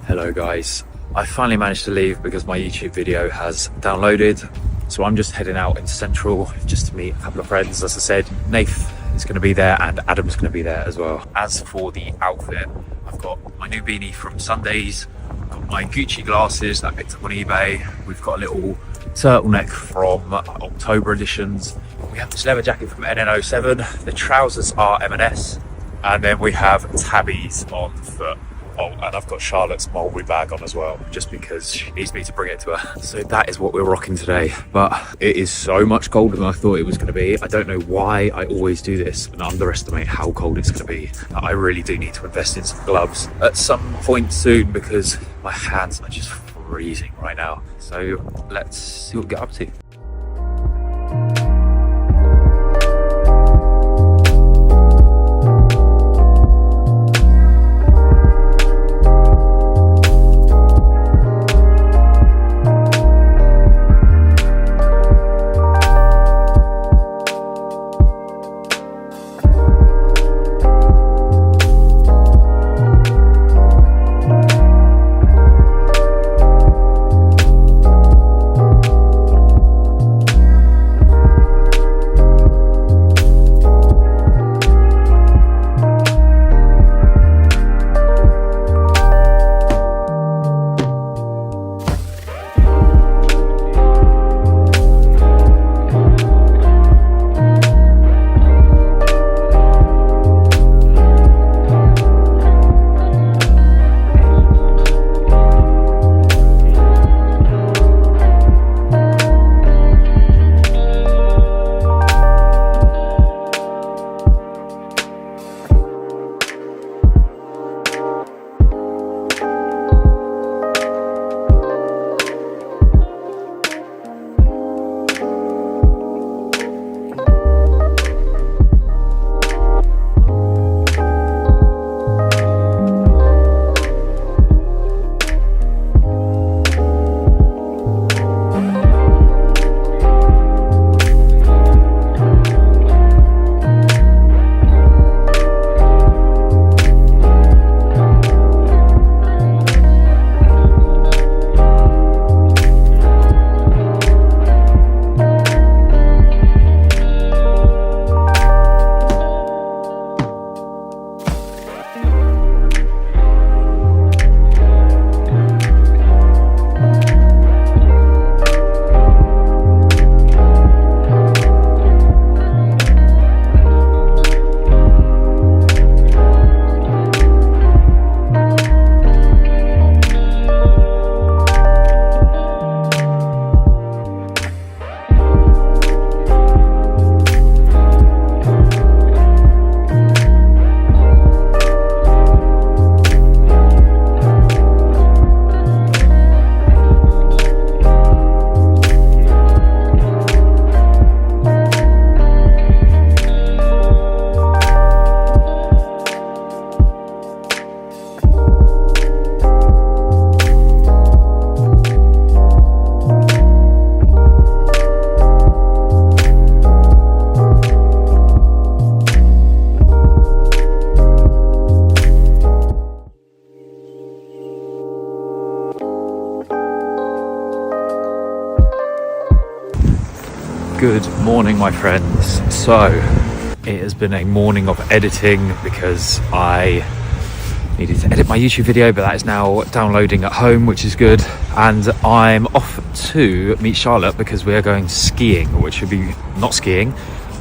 Hello guys, I finally managed to leave because my YouTube video has downloaded, so I'm just heading out into Central just to meet a couple of friends. As I said, Nath is going to be there and Adam's going to be there as well. As for the outfit, I've got my new beanie from Sundays, I've got my Gucci glasses that I picked up on eBay, we've got a little turtleneck from October editions, we have this leather jacket from NN07, the trousers are M&S, and then we have tabbies on foot. Oh, and I've got Charlotte's mulberry bag on as well, just because she needs me to bring it to her. So that is what we're rocking today. But it is so much colder than I thought it was going to be. I don't know why I always do this and underestimate how cold it's going to be. I really do need to invest in some gloves at some point soon because my hands are just freezing right now. So let's see what we get up to. Good morning, my friends. So it has been a morning of editing because I needed to edit my YouTube video, but that is now downloading at home, which is good. And I'm off to meet Charlotte because we are going skiing, which should be not skiing,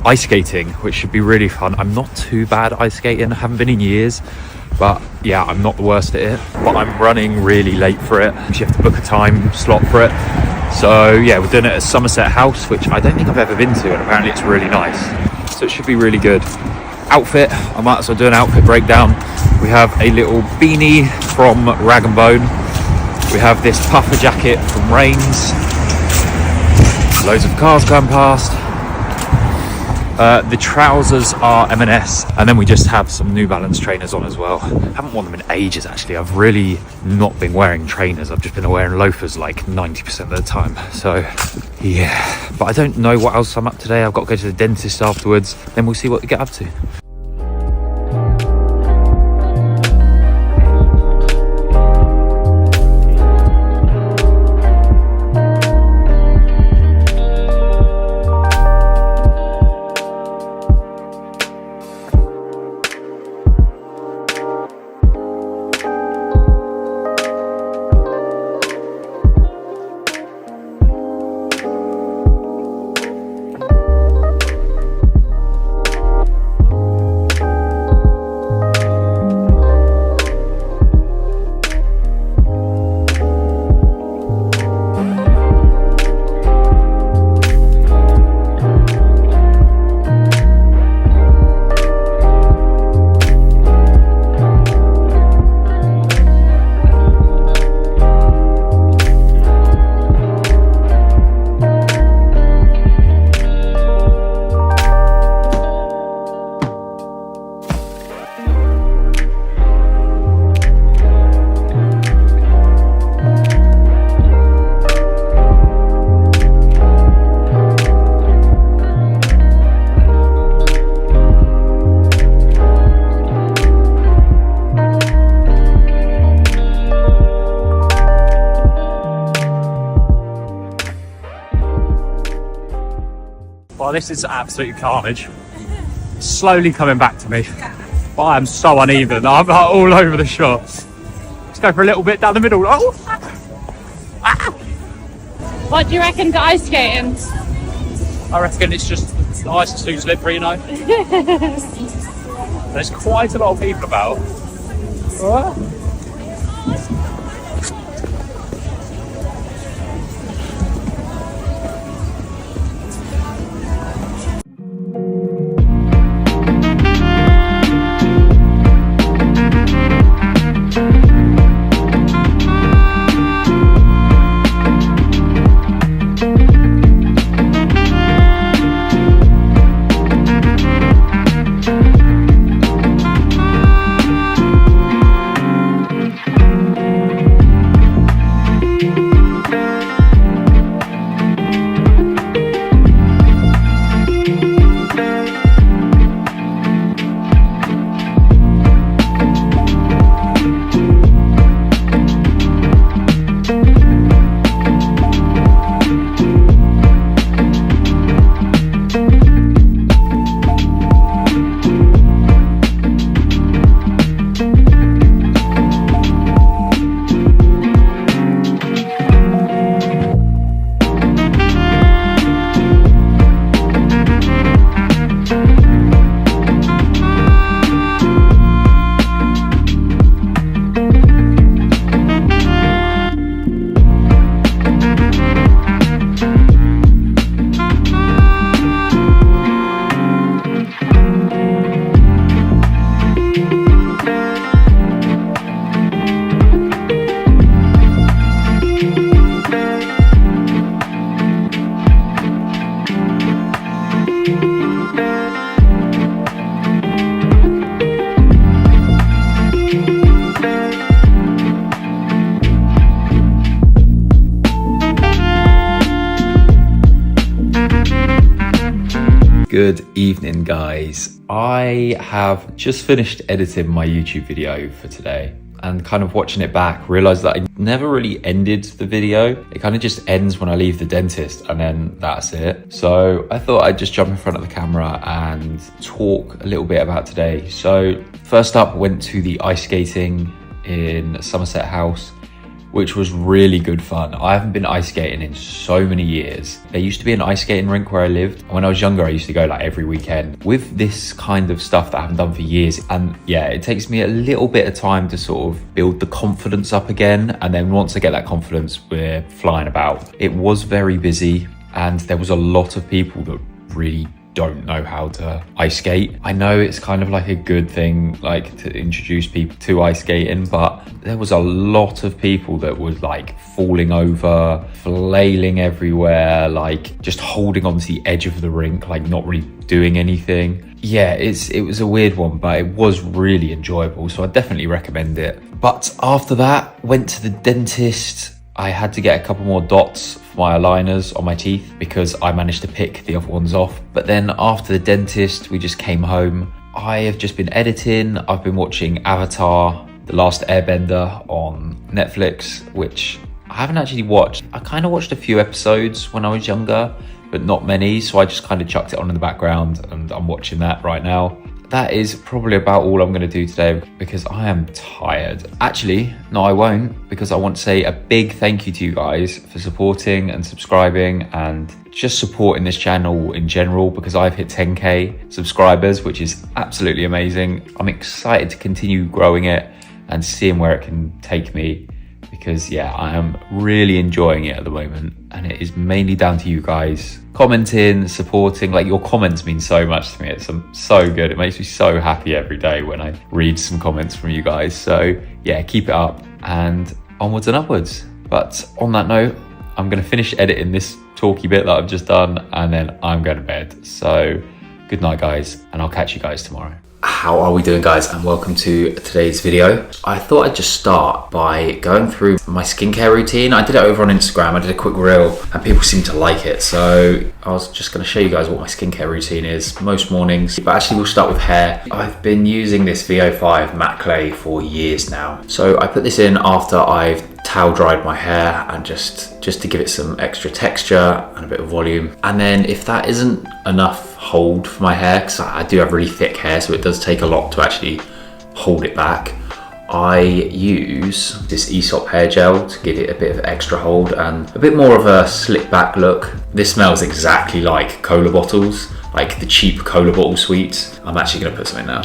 ice skating, which should be really fun. I'm not too bad at ice skating, I haven't been in years, but yeah, I'm not the worst at it. But I'm running really late for it. You have to book a time slot for it. So yeah, we're doing it at Somerset House, which I don't think I've ever been to, and apparently it's really nice. So it should be really good. Outfit, I might as well do an outfit breakdown. We have a little beanie from Rag & Bone. We have this puffer jacket from Rains. Loads of cars going past. The trousers are M&S, and then we just have some New Balance trainers on as well. Haven't worn them in ages actually. I've really not been wearing trainers. I've just been wearing loafers like 90% of the time. So yeah, but I don't know what else I'm up today. I've got to go to the dentist afterwards. Then we'll see what we get up to. Well, this is absolute carnage. Slowly coming back to me, but I am so uneven. I'm like all over the shot. Let's go for a little bit down the middle. Oh! Ah! What do you reckon to ice skating? I reckon it's just the ice is too slippery, you know. There's quite a lot of people about. Good evening, guys. I have just finished editing my YouTube video for today. and kind of watching it back, realized that I never really ended the video. It kind of just ends when I leave the dentist, and then that's it. So I thought I'd just jump in front of the camera and talk a little bit about today. So first up, went to the ice skating in Somerset House, which was really good fun. I haven't been ice skating in so many years. There used to be an ice skating rink where I lived. When I was younger, I used to go like every weekend. With this kind of stuff that I haven't done for years, and yeah, it takes me a little bit of time to sort of build the confidence up again. And then once I get that confidence, we're flying about. It was very busy, and there was a lot of people that really don't know how to ice skate. I know it's kind of like a good thing, like to introduce people to ice skating, but there was a lot of people that were like falling over, flailing everywhere, like just holding onto the edge of the rink, like not really doing anything. Yeah, it was a weird one, but it was really enjoyable, so I definitely recommend it. But after that, went to the dentist. I had to get a couple more dots for my aligners on my teeth because I managed to pick the other ones off. But then after the dentist, we just came home. I have just been editing. I've been watching Avatar: The Last Airbender on Netflix, which I haven't actually watched. I kind of watched a few episodes when I was younger, but not many. So I just kind of chucked it on in the background and I'm watching that right now. That is probably about all I'm going to do today because I am tired. Actually, no, I won't, because I want to say a big thank you to you guys for supporting and subscribing and just supporting this channel in general, because I've hit 10k subscribers, which is absolutely amazing. I'm excited to continue growing it and seeing where it can take me, because yeah, I am really enjoying it at the moment, and it is mainly down to you guys commenting, supporting. Like, your comments mean so much to me. It's so good. It makes me so happy every day when I read some comments from you guys. So yeah, keep it up and onwards and upwards. But on that note, I'm going to finish editing this talky bit that I've just done, and then I'm going to bed. So good night, guys, and I'll catch you guys tomorrow. How are we doing, guys, and welcome to today's video. I thought I'd just start by going through my skincare routine. I did it over on Instagram. I did a quick reel and people seem to like it, so I was just going to show you guys what my skincare routine is most mornings. But actually we'll start with hair. I've been using this VO5 matte clay for years now. So I put this in after I've towel dried my hair, and just to give it some extra texture and a bit of volume. And then if that isn't enough hold for my hair, because I do have really thick hair, so it does take a lot to actually hold it back, I use this Aesop hair gel to give it a bit of extra hold and a bit more of a slick back look. This smells exactly like cola bottles, like the cheap cola bottle sweets. I'm actually going to put some in now.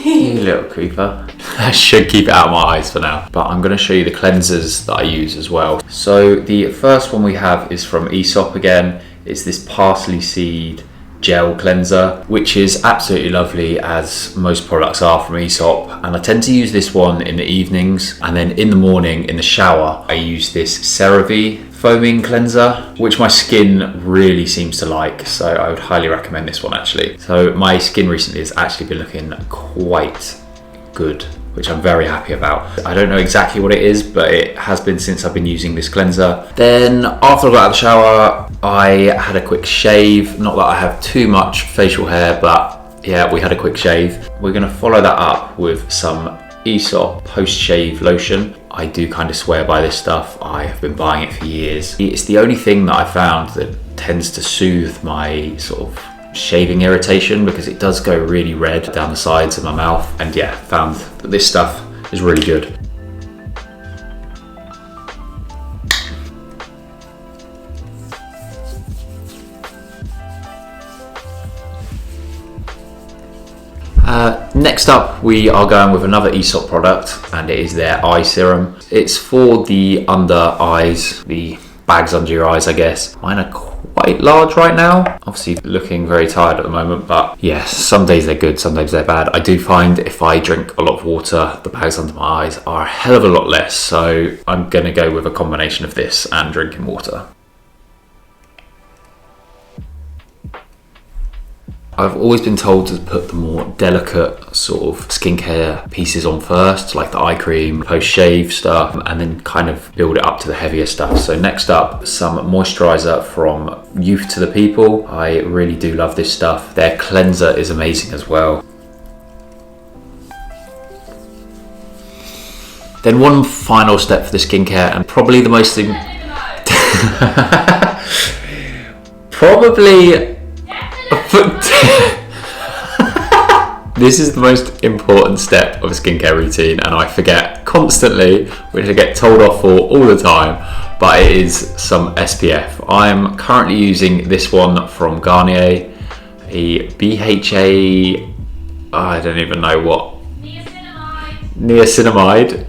You little creeper. I should keep it out of my eyes for now, but I'm going to show you the cleansers that I use as well. So the first one we have is from Aesop again. It's this parsley seed gel cleanser, which is absolutely lovely, as most products are from Aesop. And I tend to use this one in the evenings, and then in the morning in the shower I use this CeraVe foaming cleanser, which my skin really seems to like, so I would highly recommend this one actually. So my skin recently has actually been looking quite good, which I'm very happy about. I don't know exactly what it is, but it has been since I've been using this cleanser. Then after I got out of the shower, I had a quick shave. Not that I have too much facial hair, but yeah, we had a quick shave. We're gonna follow that up with some Aesop post-shave lotion. I do kind of swear by this stuff. I have been buying it for years. It's the only thing that I found that tends to soothe my sort of shaving irritation, because it does go really red down the sides of my mouth. And yeah, found that this stuff is really good. Next up, we are going with another Aesop product, and it is their eye serum. It's for the under eyes, the bags under your eyes, I guess. Mine are quite large right now. Obviously looking very tired at the moment, but yeah, some days they're good, some days they're bad. I do find if I drink a lot of water, the bags under my eyes are a hell of a lot less. So I'm gonna go with a combination of this and drinking water. I've always been told to put the more delicate sort of skincare pieces on first, like the eye cream, post-shave stuff, and then kind of build it up to the heavier stuff. So next up, some moisturizer from Youth to the People. I really do love this stuff. Their cleanser is amazing as well. Then one final step for the skincare, and probably the most probably this is the most important step of a skincare routine, and I forget constantly, which I get told off for all the time, but it is some SPF. I'm currently using this one from Garnier, a BHA, I don't even know what. Niacinamide.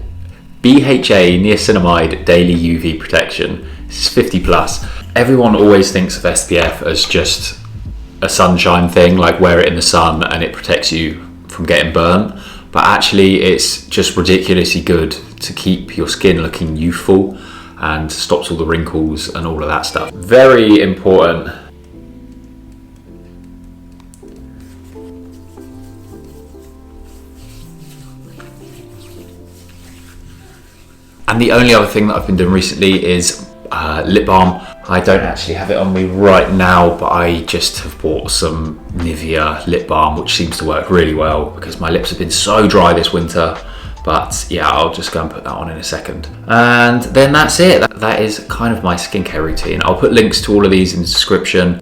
BHA Niacinamide Daily UV Protection. This is 50 plus. Everyone always thinks of SPF as just a sunshine thing, like wear it in the sun and it protects you from getting burnt, but actually it's just ridiculously good to keep your skin looking youthful and stops all the wrinkles and all of that stuff. Very important. And the only other thing that I've been doing recently is lip balm. I don't actually have it on me right now, but I just have bought some Nivea lip balm, which seems to work really well because my lips have been so dry this winter. But yeah, I'll just go and put that on in a second. And then that's it. That is kind of my skincare routine. I'll put links to all of these in the description.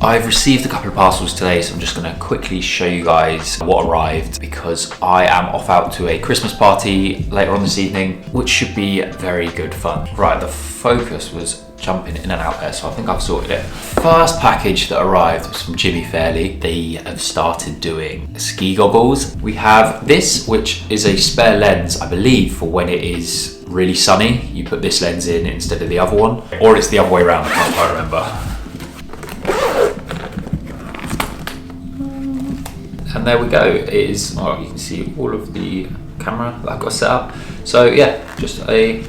I've received a couple of parcels today, so I'm just going to quickly show you guys what arrived because I am off out to a Christmas party later on this evening, which should be very good fun. Right, the focus was jumping in and out there, so I think I've sorted it. First package that arrived was from Jimmy Fairley. They have started doing ski goggles. We have this, which is a spare lens, I believe, for when it is really sunny. You put this lens in instead of the other one, or it's the other way around, I can't quite remember. And there we go. It is, oh, you can see all of the camera that I've got set up. So yeah, just a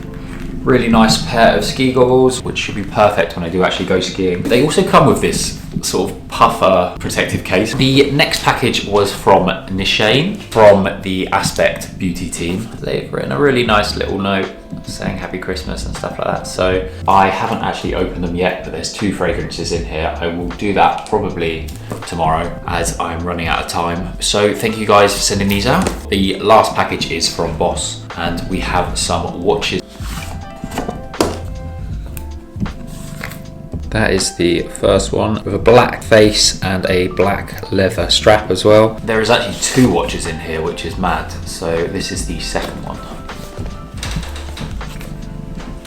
really nice pair of ski goggles, which should be perfect when I do actually go skiing. They also come with this sort of puffer protective case. The next package was from Nishane from the Aspect Beauty team. They've written a really nice little note saying Happy Christmas and stuff like that. So I haven't actually opened them yet, but there's 2 fragrances in here. I will do that probably tomorrow as I'm running out of time. So thank you guys for sending these out. The last package is from Boss, and we have some watches. That is the first one with a black face and a black leather strap as well. There is actually 2 watches in here, which is mad. So this is the second one.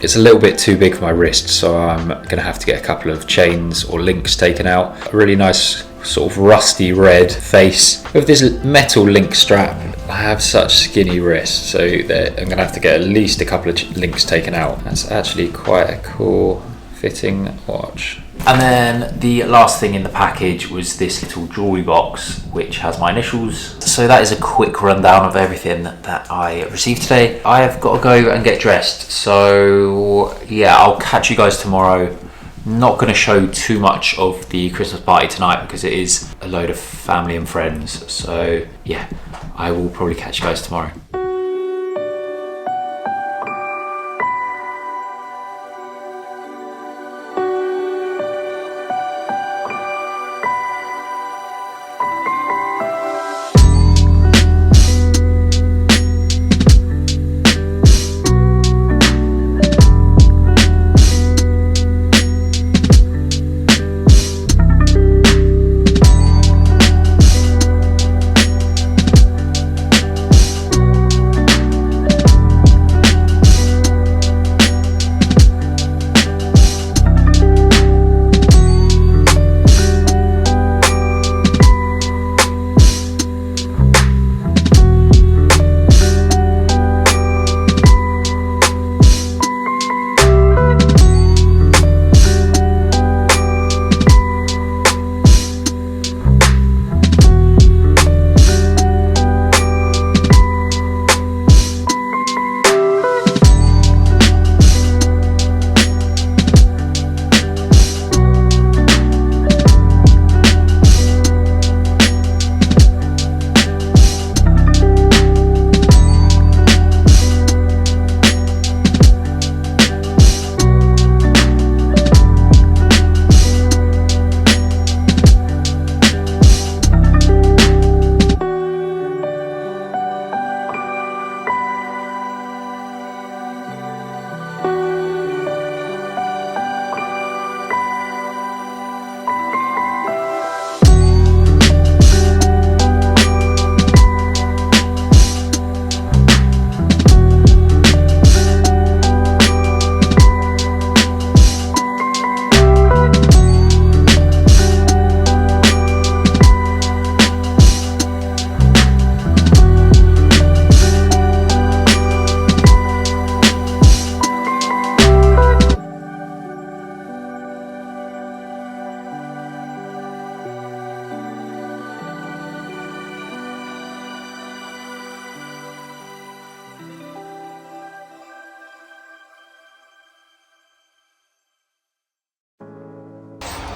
It's a little bit too big for my wrist, so I'm gonna have to get a couple of chains or links taken out. A really nice sort of rusty red face with this metal link strap. I have such skinny wrists, so I'm gonna have to get at least a couple of links taken out. That's actually quite a cool fitting watch. And then the last thing in the package was this little jewellery box, which has my initials. So that is a quick rundown of everything that I received today. I have got to go and get dressed. So yeah, I'll catch you guys tomorrow. Not going to show too much of the Christmas party tonight because it is a load of family and friends. So yeah, I will probably catch you guys tomorrow.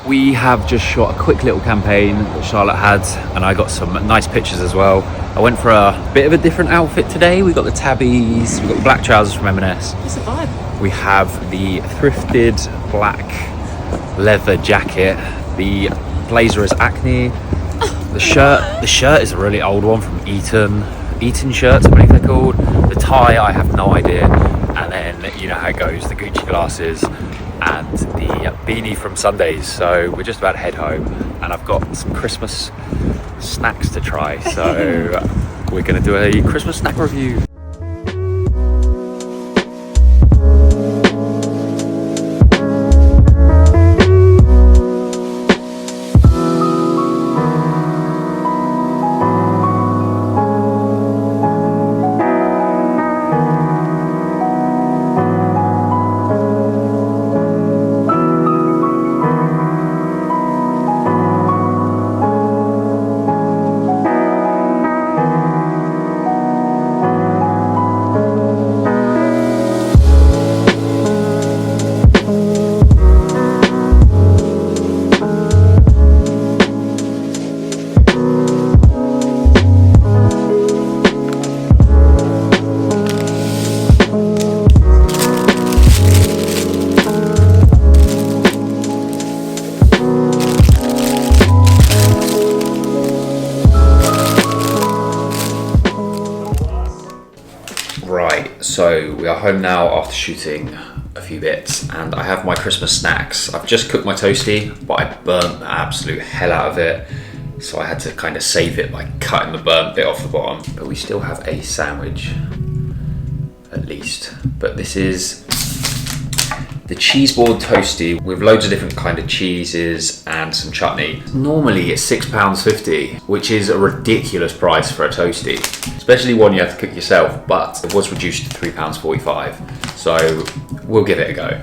We have just shot a quick little campaign that Charlotte had, and I got some nice pictures as well. I went for a bit of a different outfit today. We got the tabbies, we got the black trousers from M&S. It's a vibe. We have the thrifted black leather jacket. The blazer is Acne. The shirt is a really old one from Eton shirts, I believe they're called. The tie, I have no idea. And then you know how it goes, the Gucci glasses and the beanie from Sundays. So we're just about to head home, and I've got some Christmas snacks to try. So we're gonna do a Christmas snack review. So we are home now after shooting a few bits, and I have my Christmas snacks. I've just cooked my toasty, but I burnt the absolute hell out of it, so I had to kind of save it by cutting the burnt bit off the bottom. But we still have a sandwich, at least. But this is the cheese board toasty with loads of different kind of cheeses and some chutney. Normally it's £6.50, which is a ridiculous price for a toasty, especially one you have to cook yourself, but it was reduced to £3.45, so we'll give it a go.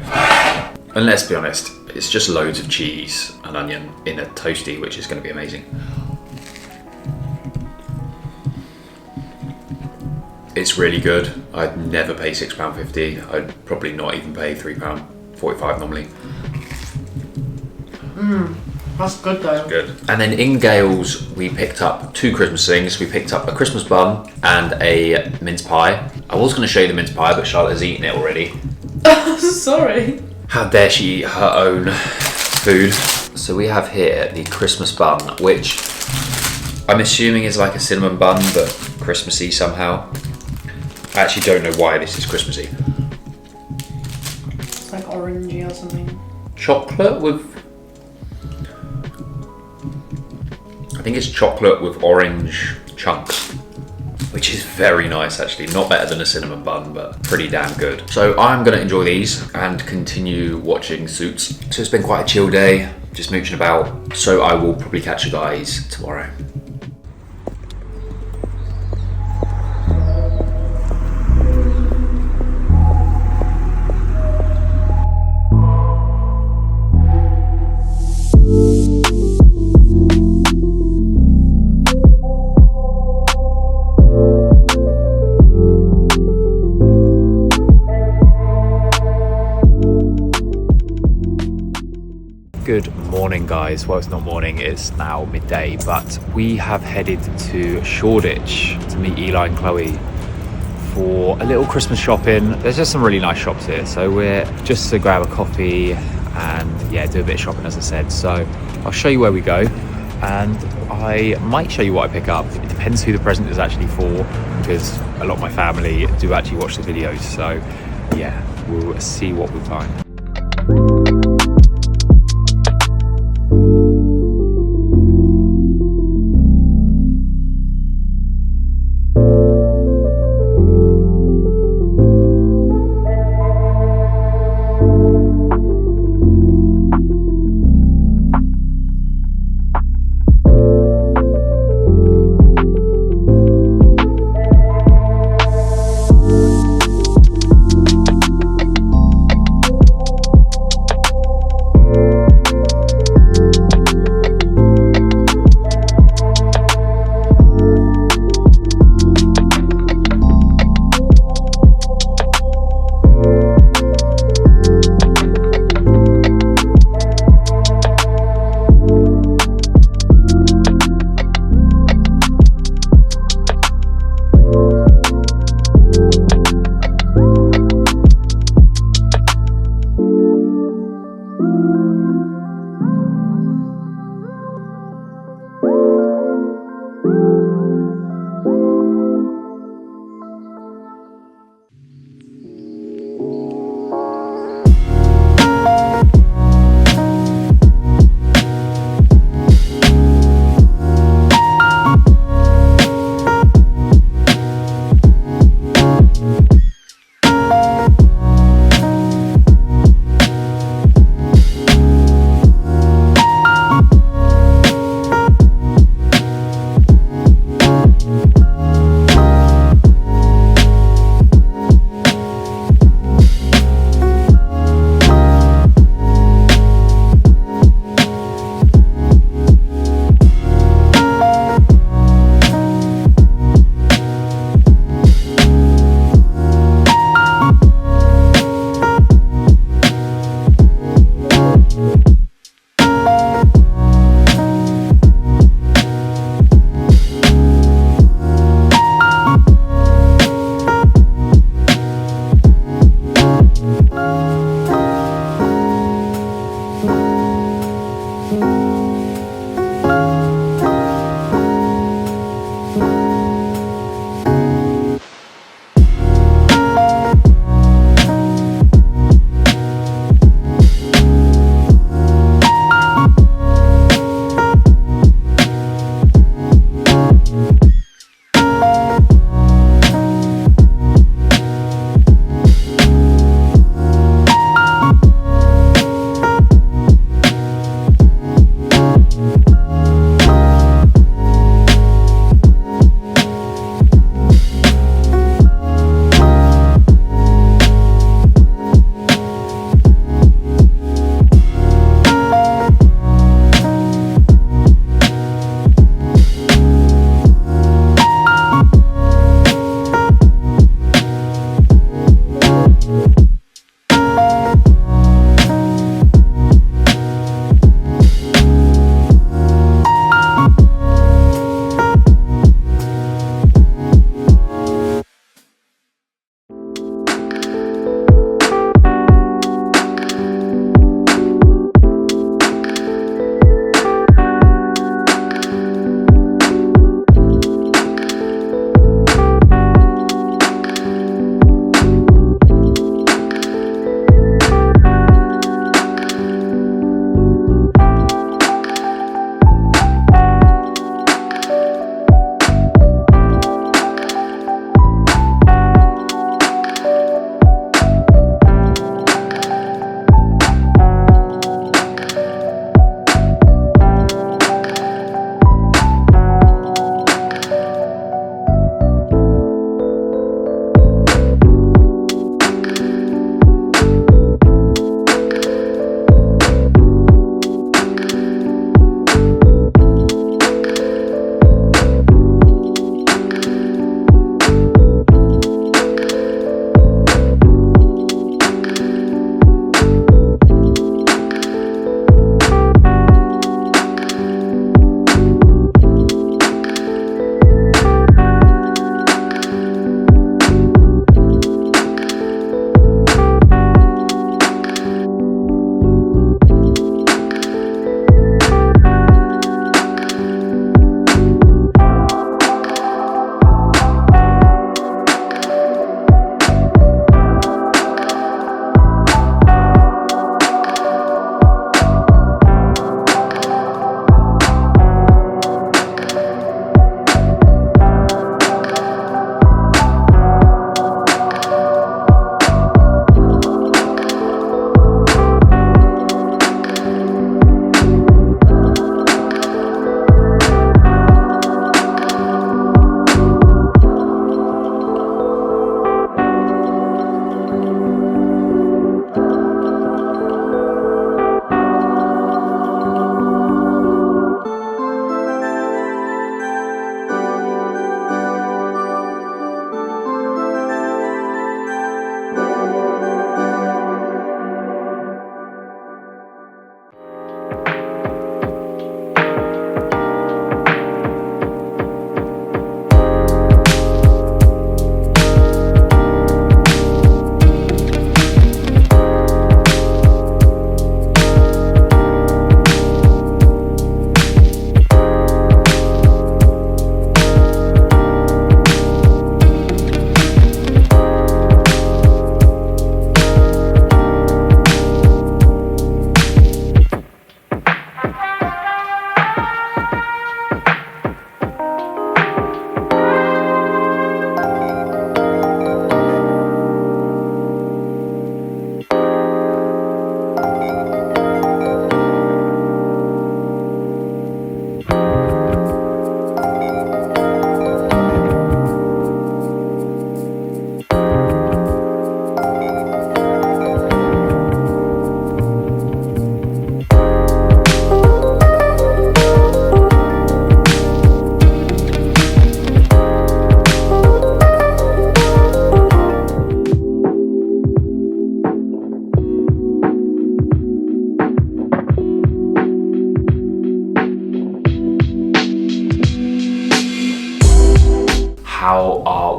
And let's be honest, it's just loads of cheese and onion in a toasty, which is going to be amazing. It's really good. I'd never pay £6.50. I'd probably not even pay £3.45 normally. That's good though. Good. And then in Gales, we picked up 2 Christmas things. We picked up a Christmas bun and a mince pie. I was going to show you the mince pie, but Charlotte has eaten it already. Sorry. How dare she eat her own food? So we have here the Christmas bun, which I'm assuming is like a cinnamon bun, but Christmassy somehow. I actually don't know why this is Christmassy. It's like orangey or something. Chocolate with... I think it's chocolate with orange chunks, which is very nice actually. Not better than a cinnamon bun, but pretty damn good. So I'm gonna enjoy these and continue watching Suits. So it's been quite a chill day, just mooching about. So I will probably catch you guys tomorrow. Good morning, guys. Well, it's not morning, it's now midday, but we have headed to Shoreditch to meet Eli and Chloe for a little Christmas shopping. There's just some really nice shops here, so we're just to grab a coffee and yeah, do a bit of shopping, as I said. So I'll show you where we go, and I might show you what I pick up. It depends who the present is actually for, because a lot of my family do actually watch the videos, so yeah, we'll see what we find.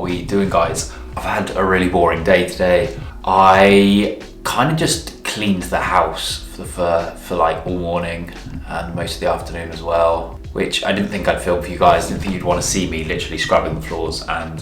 we doing, guys? I've had a really boring day today. I kind of just cleaned the house for like all morning and most of the afternoon as well, which I didn't think I'd film for you guys. Didn't think you'd want to see me literally scrubbing the floors and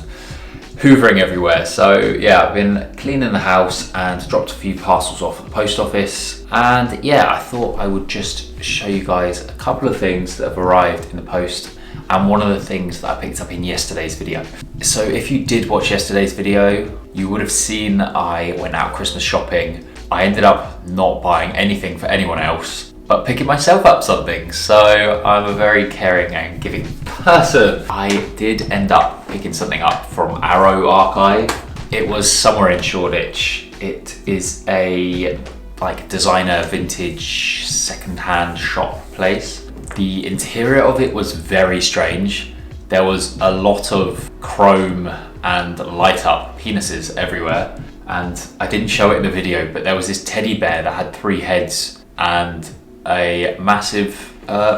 hoovering everywhere. So yeah, I've been cleaning the house and dropped a few parcels off at the post office. And yeah, I thought I would just show you guys a couple of things that have arrived in the post and one of the things that I picked up in yesterday's video. So if you did watch yesterday's video, you would have seen I went out Christmas shopping. I ended up not buying anything for anyone else, but picking myself up something. So I'm a very caring and giving person. I did end up picking something up from Arrow Archive. It was somewhere in Shoreditch. It is a like designer vintage second-hand shop place. The interior of it was very strange. There was a lot of chrome and light up penises everywhere. And I didn't show it in the video, but there was this teddy bear that had 3 heads and a massive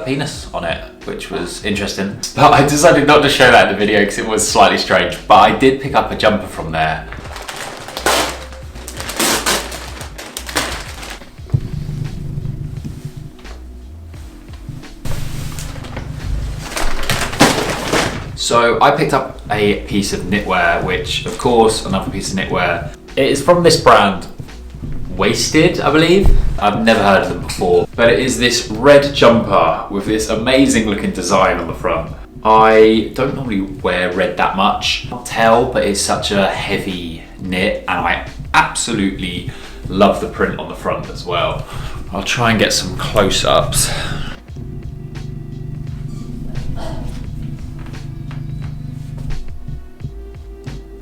penis on it, which was interesting. But I decided not to show that in the video because it was slightly strange. But I did pick up a jumper from there. So I picked up a piece of knitwear, which of course, another piece of knitwear. It is from this brand, Wasted, I believe. I've never heard of them before, but it is this red jumper with this amazing looking design on the front. I don't normally wear red that much, can't tell, but it's such a heavy knit and I absolutely love the print on the front as well. I'll try and get some close-ups.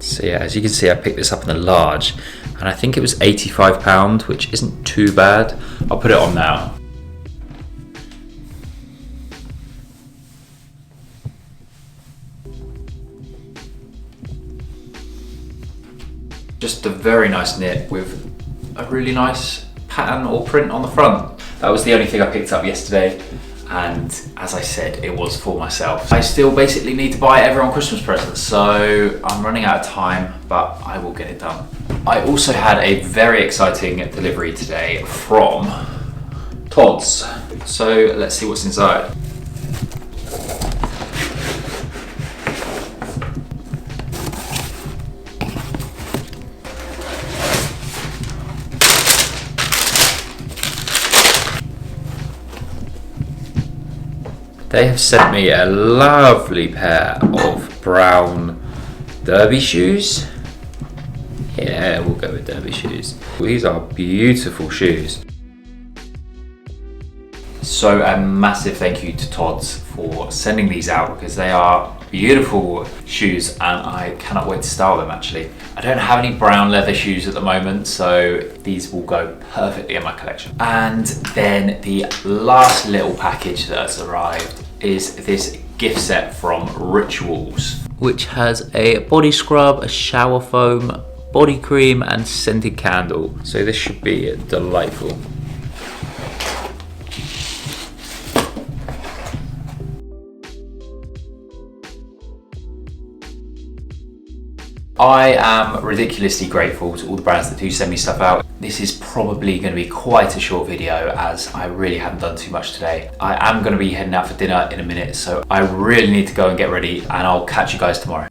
So yeah, as you can see, I picked this up in the large and I think it was £85, which isn't too bad. I'll put it on now. Just a very nice knit with a really nice pattern or print on the front. That was the only thing I picked up yesterday. And as I said, it was for myself. I still basically need to buy everyone Christmas presents, so I'm running out of time, but I will get it done. I also had a very exciting delivery today from Todd's. So let's see what's inside. They have sent me a lovely pair of brown derby shoes. Yeah, we'll go with derby shoes. These are beautiful shoes. So a massive thank you to Todd's for sending these out because they are beautiful shoes and I cannot wait to style them actually. I don't have any brown leather shoes at the moment, so these will go perfectly in my collection. And then the last little package that has arrived is this gift set from Rituals, which has a body scrub, a shower foam, body cream and scented candle. So this should be delightful. I am ridiculously grateful to all the brands that do send me stuff out. This is probably going to be quite a short video as I really haven't done too much today. I am going to be heading out for dinner in a minute, so I really need to go and get ready and I'll catch you guys tomorrow.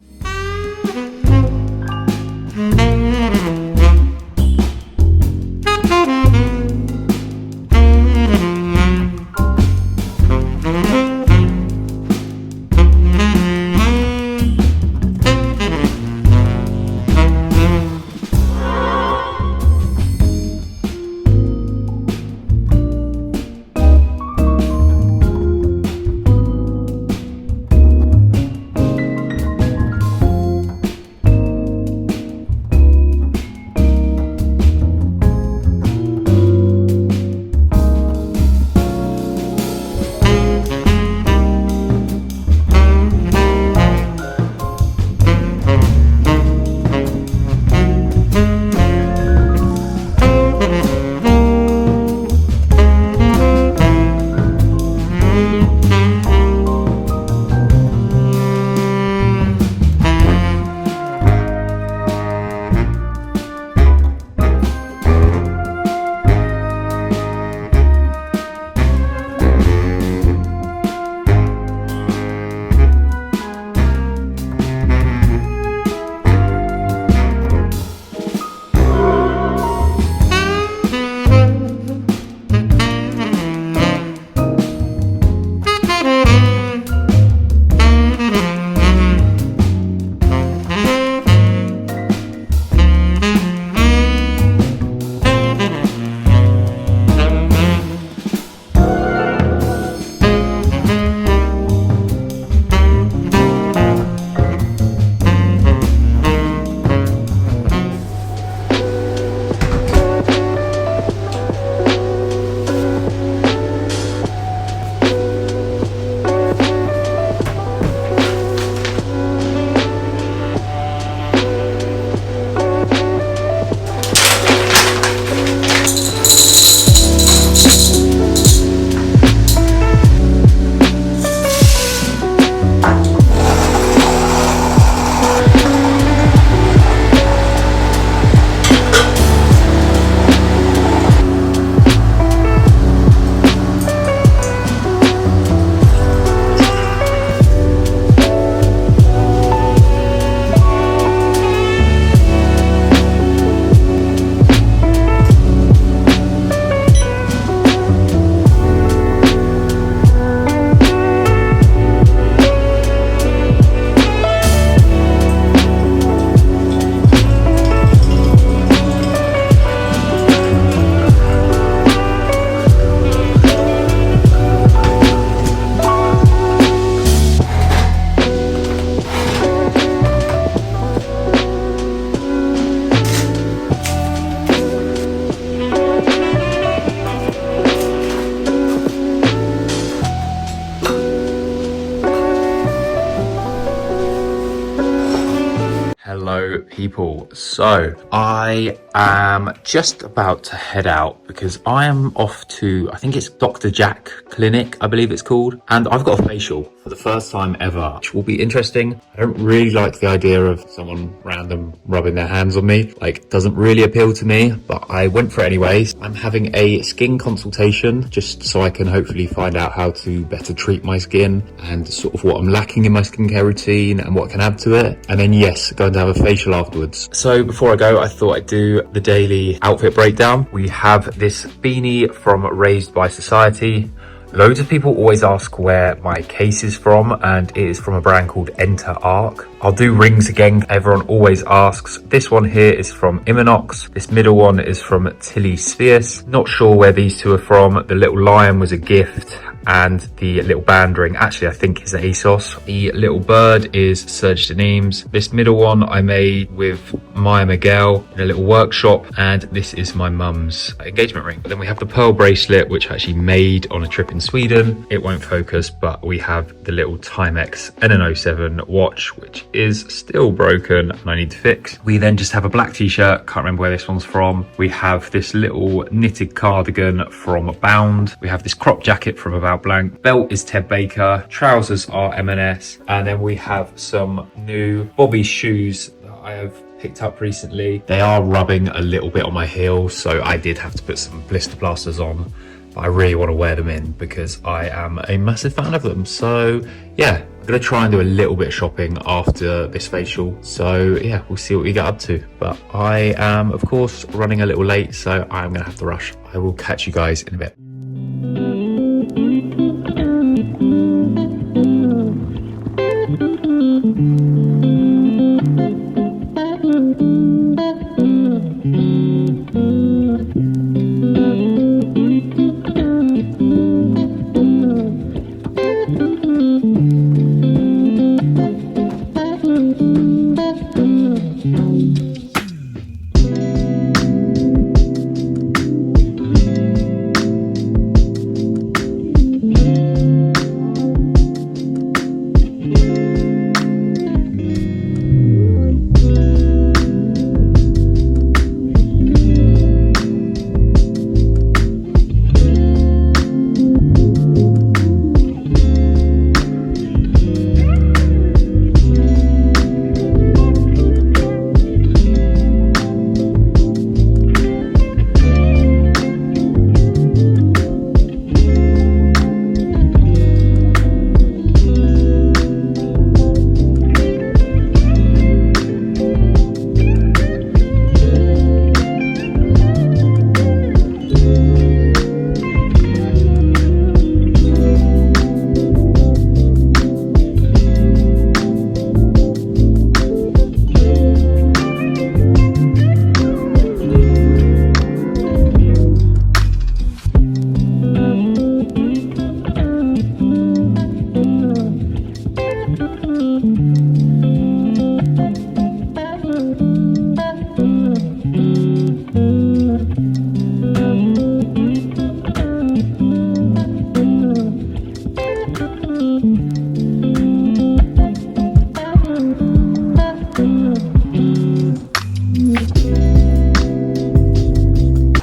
people, so I am just about to head out because I am off to, I think it's Dr. Jack Clinic, I believe it's called, and I've got a facial for the first time ever, which will be interesting. I don't really like the idea of someone random rubbing their hands on me, like doesn't really appeal to me, but I went for it anyways. I'm having a skin consultation just so I can hopefully find out how to better treat my skin and sort of what I'm lacking in my skincare routine and what I can add to it. And then yes, going to have a facial afterwards. So before I go, I thought I'd do the daily outfit breakdown. We have this beanie from Raised by Society. Loads of people always ask where my case is from, and it is from a brand called Enter Arc. I'll do rings again, everyone always asks. This one here is from Iminox. This middle one is from Tilly Spheres. Not sure where these two are from. The little lion was a gift, and the little band ring actually I think is ASOS. The little bird is Serge Denims. This middle one I made with Maya Miguel in a little workshop, and this is my mum's engagement ring. But then we have the pearl bracelet, which I actually made on a trip in Sweden. It won't focus, but we have the little Timex NN07 watch, which is still broken and I need to fix. We then just have a black t-shirt, can't remember where this one's from. We have this little knitted cardigan from Bound. We have this crop jacket from About Blank. Belt is Ted Baker. Trousers are M&S. And then we have some new Bobby shoes that I have picked up recently. They are rubbing a little bit on my heel, so I did have to put some blister plasters on. But I really want to wear them in because I am a massive fan of them. So yeah, I'm going to try and do a little bit of shopping after this facial. So yeah, we'll see what we get up to. But I am, of course, running a little late, so I'm going to have to rush. I will catch you guys in a bit.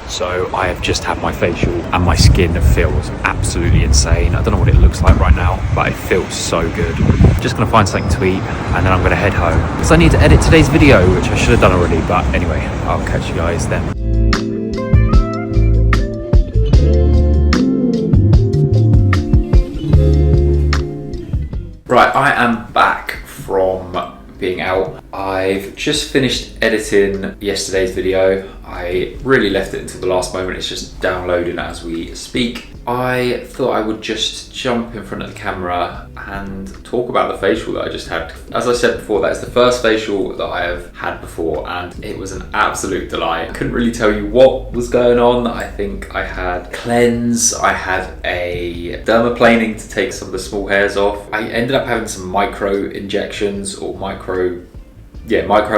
So I have just had my facial and my skin feels absolutely insane. I don't know what it looks like right now, but it feels so good. Just gonna find something to eat and then I'm gonna head home because I need to edit today's video, which I should have done already, but anyway, I'll catch you guys then. Right, I am back from being out. I've just finished editing yesterday's video. I really left it until the last moment. It's just downloading as we speak. I thought I would just jump in front of the camera and talk about the facial that I just had. As I said before, that is the first facial that I have had before and it was an absolute delight. I couldn't really tell you what was going on. I think I had cleanse, I had a dermaplaning to take some of the small hairs off. I ended up having some micro injections or micro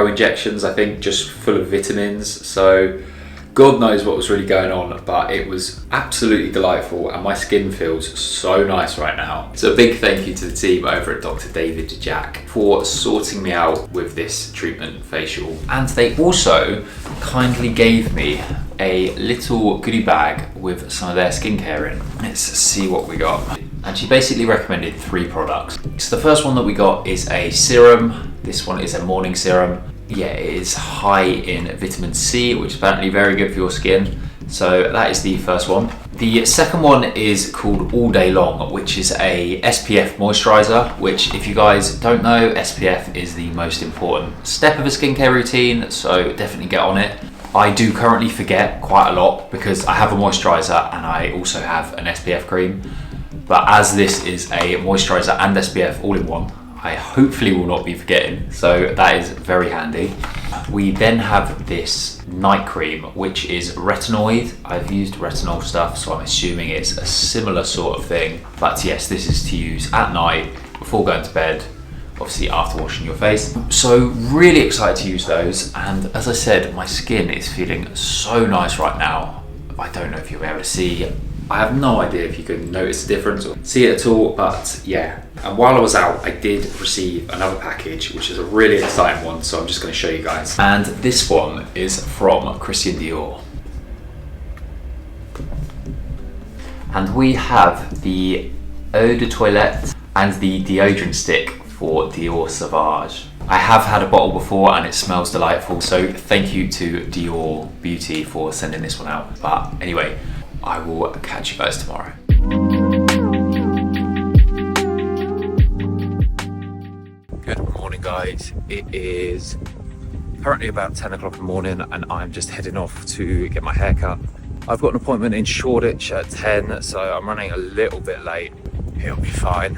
injections, I think, just full of vitamins. So God knows what was really going on, but it was absolutely delightful and my skin feels so nice right now. So a big thank you to the team over at Dr. David Jack for sorting me out with this treatment facial. And they also kindly gave me a little goodie bag with some of their skincare in. Let's see what we got. And she basically recommended 3 products. So the first one that we got is a serum. This one is a morning serum. Yeah, it is high in vitamin C, which is apparently very good for your skin. So that is the first one. The second one is called All Day Long, which is a SPF moisturizer, which if you guys don't know, SPF is the most important step of a skincare routine, so definitely get on it. I do currently forget quite a lot because I have a moisturizer and I also have an SPF cream. But as this is a moisturizer and SPF all in one, I hopefully will not be forgetting, so that is very handy. We then have this night cream, which is retinoid. I've used retinol stuff, so I'm assuming it's a similar sort of thing. But yes, this is to use at night before going to bed, obviously after washing your face. So really excited to use those, and as I said, my skin is feeling so nice right now. I don't know if you'll be able to see. I have no idea if you can notice the difference or see it at all, but yeah. And while I was out, I did receive another package, which is a really exciting one, so I'm just going to show you guys. And this one is from Christian Dior. And we have the eau de toilette and the deodorant stick for Dior Sauvage. I have had a bottle before and it smells delightful, so thank you to Dior Beauty for sending this one out. But anyway, I will catch you guys tomorrow. Good morning, guys. It is currently about 10 o'clock in the morning and I'm just heading off to get my hair cut. I've got an appointment in Shoreditch at 10, so I'm running a little bit late. It'll be fine.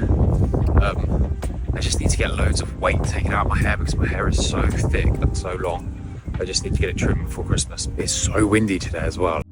I just need to get loads of weight taken out of my hair because my hair is so thick and so long. I just need to get it trimmed before Christmas. It's so windy today as well.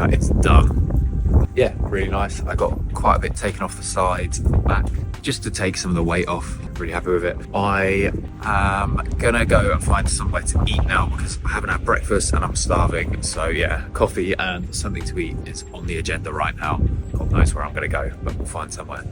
It's done. Yeah, really nice. I got quite a bit taken off the sides and the back just to take some of the weight off. Really happy with it. I am gonna go and find somewhere to eat now because I haven't had breakfast and I'm starving. So yeah, coffee and something to eat is on the agenda right now. God knows where I'm gonna go, but we'll find somewhere.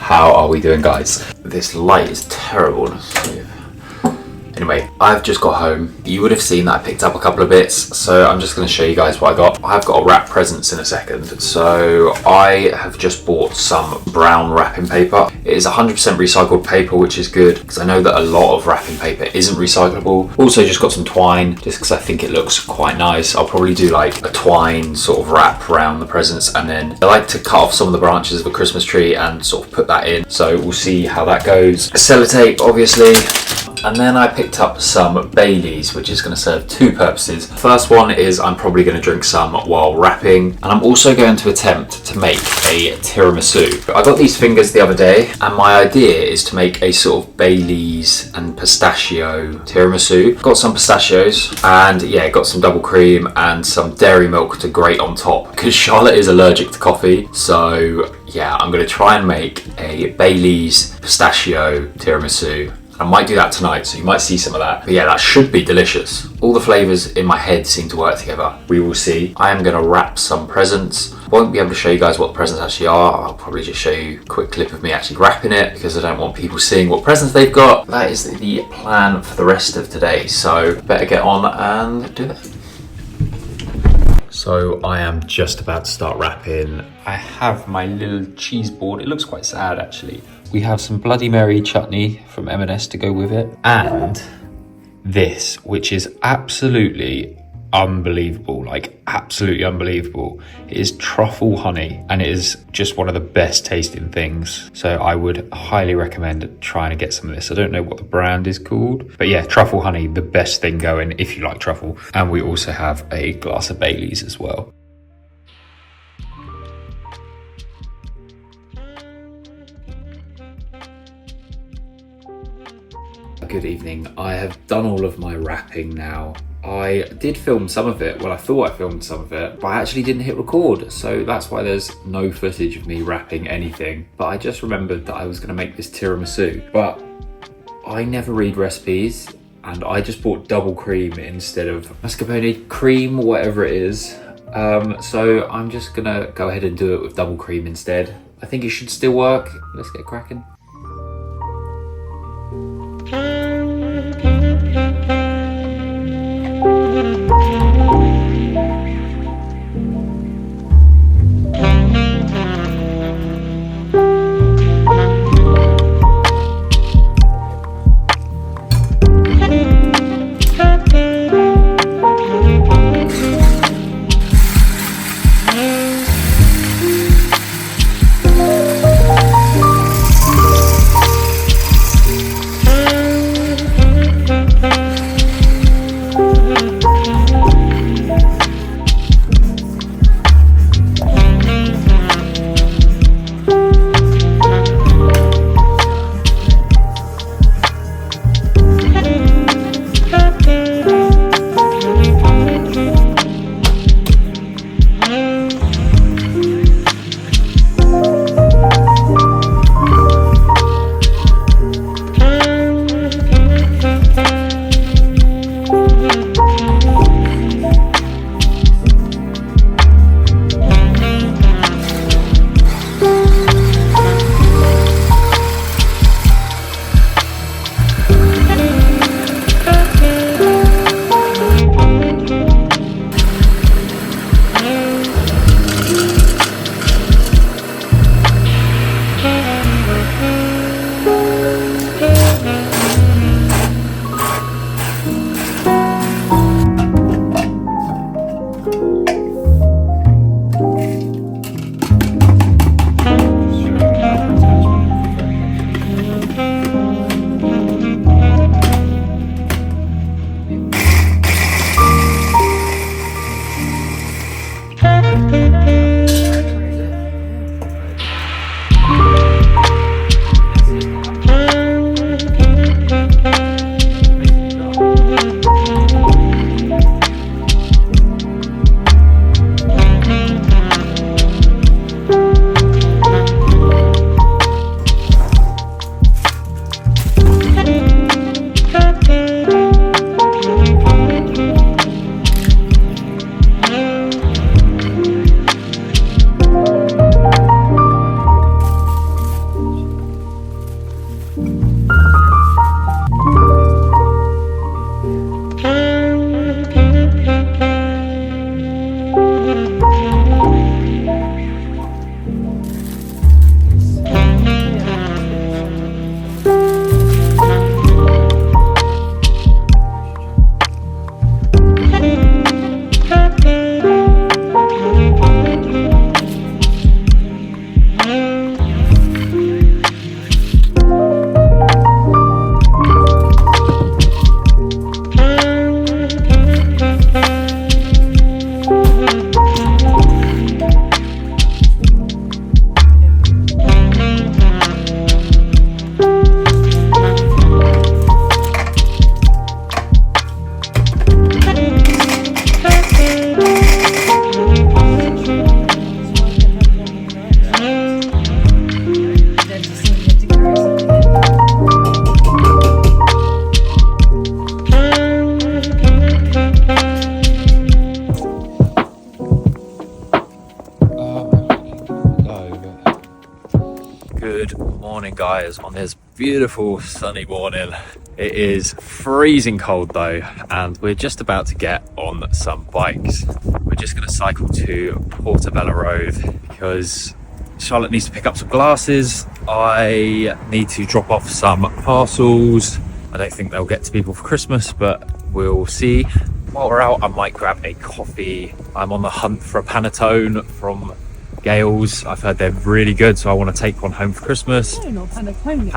How are we doing, guys? This light is terrible. Anyway, I've just got home. You would have seen that I picked up a couple of bits, so I'm just going to show you guys what I got. I've got to wrap presents in a second, so I have just bought some brown wrapping paper. It is 100% recycled paper, which is good because I know that a lot of wrapping paper isn't recyclable. Also just got some twine, just because I think it looks quite nice. I'll probably do like a twine sort of wrap around the presents, and then I like to cut off some of the branches of a Christmas tree and sort of put that in. So we'll see how that goes. Sellotape, obviously. And then I picked up some Baileys, which is going to serve 2 purposes. First one is I'm probably going to drink some while wrapping, and I'm also going to attempt to make a tiramisu. I got these fingers the other day, and my idea is to make a sort of Baileys and pistachio tiramisu. Got some pistachios, and yeah, got some double cream and some dairy milk to grate on top, because Charlotte is allergic to coffee, so yeah, I'm gonna try and make a Bailey's pistachio tiramisu. I might do that tonight, so you might see some of that. But yeah, that should be delicious. All the flavors in my head seem to work together. We will see. I am gonna wrap some presents. Won't be able to show you guys what the presents actually are. I'll probably just show you a quick clip of me actually wrapping it because I don't want people seeing what presents they've got. That is the plan for the rest of today. So better get on and do it. So I am just about to start wrapping. I have my little cheese board. It looks quite sad actually. We have some Bloody Mary chutney from M&S to go with it. And this, which is absolutely unbelievable, like absolutely unbelievable. It is truffle honey and it is just one of the best tasting things. So I would highly recommend trying to get some of this. I don't know what the brand is called, but yeah, truffle honey, the best thing going if you like truffle. And we also have a glass of Bailey's as well. Good evening. I have done all of my wrapping now. I did film some of it. Well, I thought I filmed some of it, but I actually didn't hit record. So that's why there's no footage of me wrapping anything. But I just remembered that I was going to make this tiramisu. But I never read recipes and I just bought double cream instead of mascarpone cream, whatever it is. So I'm just going to go ahead and do it with double cream instead. I think it should still work. Let's get cracking. guys, on this beautiful sunny morning. It is freezing cold though, and we're just about to get on some bikes. We're just going to cycle to Portobello Road because Charlotte needs to pick up some glasses. I need to drop off some parcels. I don't think they'll get to people for Christmas, but we'll see. While we're out, I might grab a coffee. I'm on the hunt for a panettone from Gales. I've heard they're really good, so I want to take one home for Christmas. Panettone.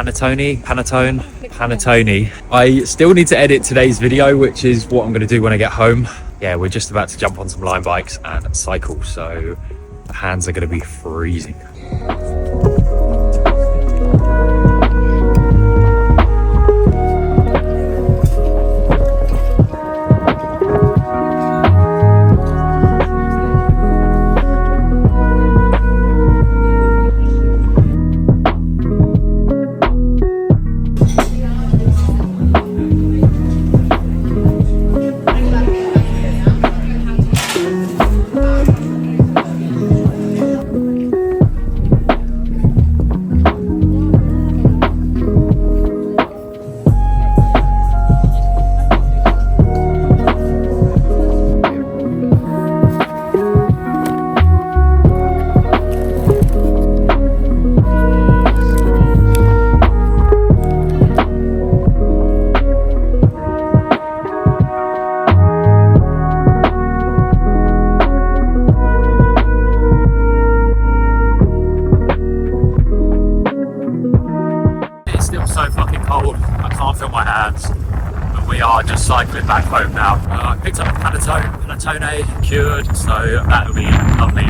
I still need to edit today's video, which is what I'm going to do when I get home. Yeah, we're just about to jump on some line bikes and cycle, so the hands are going to be freezing. Just cycling back home now. I picked up a panettone cured, so that'll be lovely.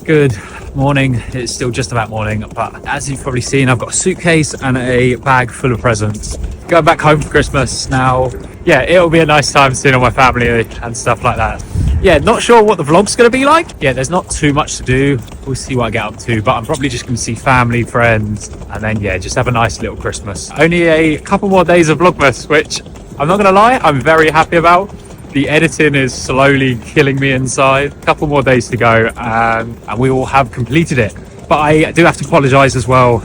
Good morning. It's still just about morning, but as you've probably seen, I've got a suitcase and a bag full of presents. Going back home for Christmas now. Yeah, it'll be a nice time seeing all my family and stuff like that. Yeah, not sure what the vlog's going to be like. Yeah, there's not too much to do. We'll see what I get up to, but I'm probably just going to see family, friends, and then yeah, just have a nice little Christmas. Only a couple more days of Vlogmas, which I'm not going to lie, I'm very happy about. The editing is slowly killing me inside. A couple more days to go and we will have completed it. But I do have to apologise as well.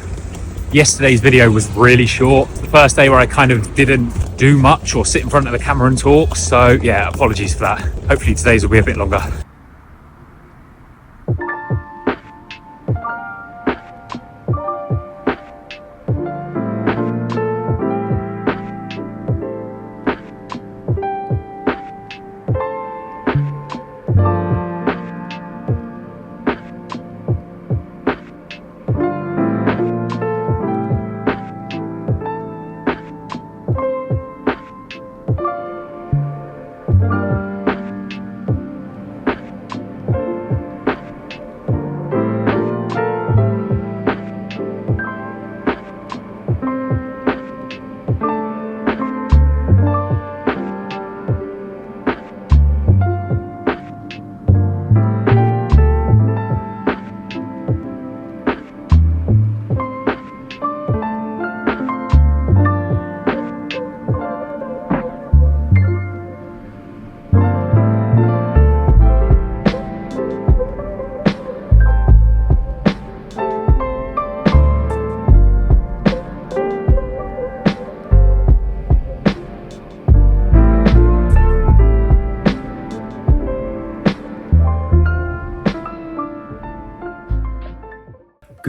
Yesterday's video was really short. The first day where I kind of didn't do much or sit in front of the camera and talk. So yeah, apologies for that. Hopefully today's will be a bit longer.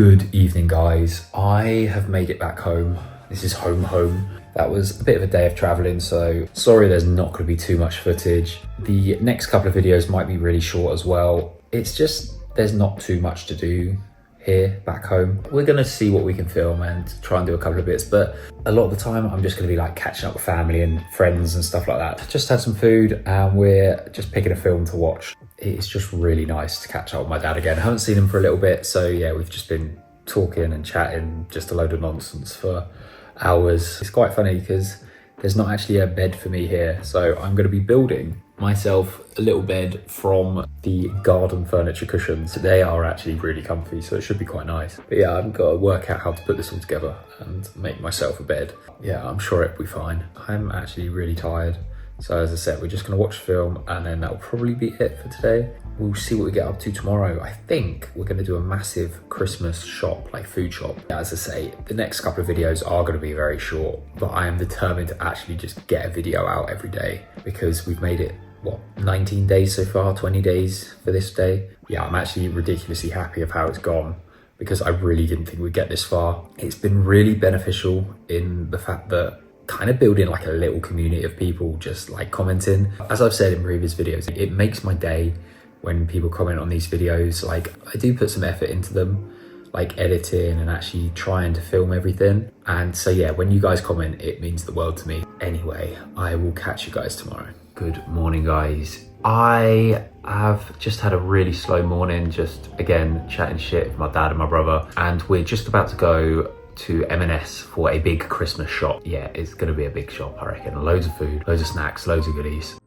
Good evening, guys. I have made it back home. This is home. That was a bit of a day of traveling, so sorry there's not going to be too much footage. The next couple of videos might be really short as well. It's just there's not too much to do here back home. We're going to see what we can film and try and do a couple of bits, but a lot of the time I'm just going to be like catching up with family and friends and stuff like that. Just had some food and we're just picking a film to watch. It's just really nice to catch up with my dad again. I haven't seen him for a little bit, so yeah, we've just been talking and chatting, just a load of nonsense for hours. It's quite funny because there's not actually a bed for me here, so I'm going to be building myself a little bed from the garden furniture cushions. They are actually really comfy, so it should be quite nice. But yeah, I've got to work out how to put this all together and make myself a bed. Yeah, I'm sure it'll be fine. I'm actually really tired. So as I said, we're just going to watch the film and then that'll probably be it for today. We'll see what we get up to tomorrow. I think we're going to do a massive Christmas shop, like food shop. As I say, the next couple of videos are going to be very short, but I am determined to actually just get a video out every day because we've made it, what, 19 days so far, 20 days for this day. Yeah, I'm actually ridiculously happy of how it's gone because I really didn't think we'd get this far. It's been really beneficial in the fact that kind of building like a little community of people just like commenting. As I've said in previous videos, it makes my day when people comment on these videos. Like, I do put some effort into them, like editing and actually trying to film everything. And so yeah, when you guys comment, it means the world to me. Anyway, I will catch you guys tomorrow. Good morning, guys. I have just had a really slow morning, just again chatting shit with my dad and my brother, and we're just about to go to M&S for a big Christmas shop. Yeah, it's gonna be a big shop, I reckon. Loads of food, loads of snacks, loads of goodies.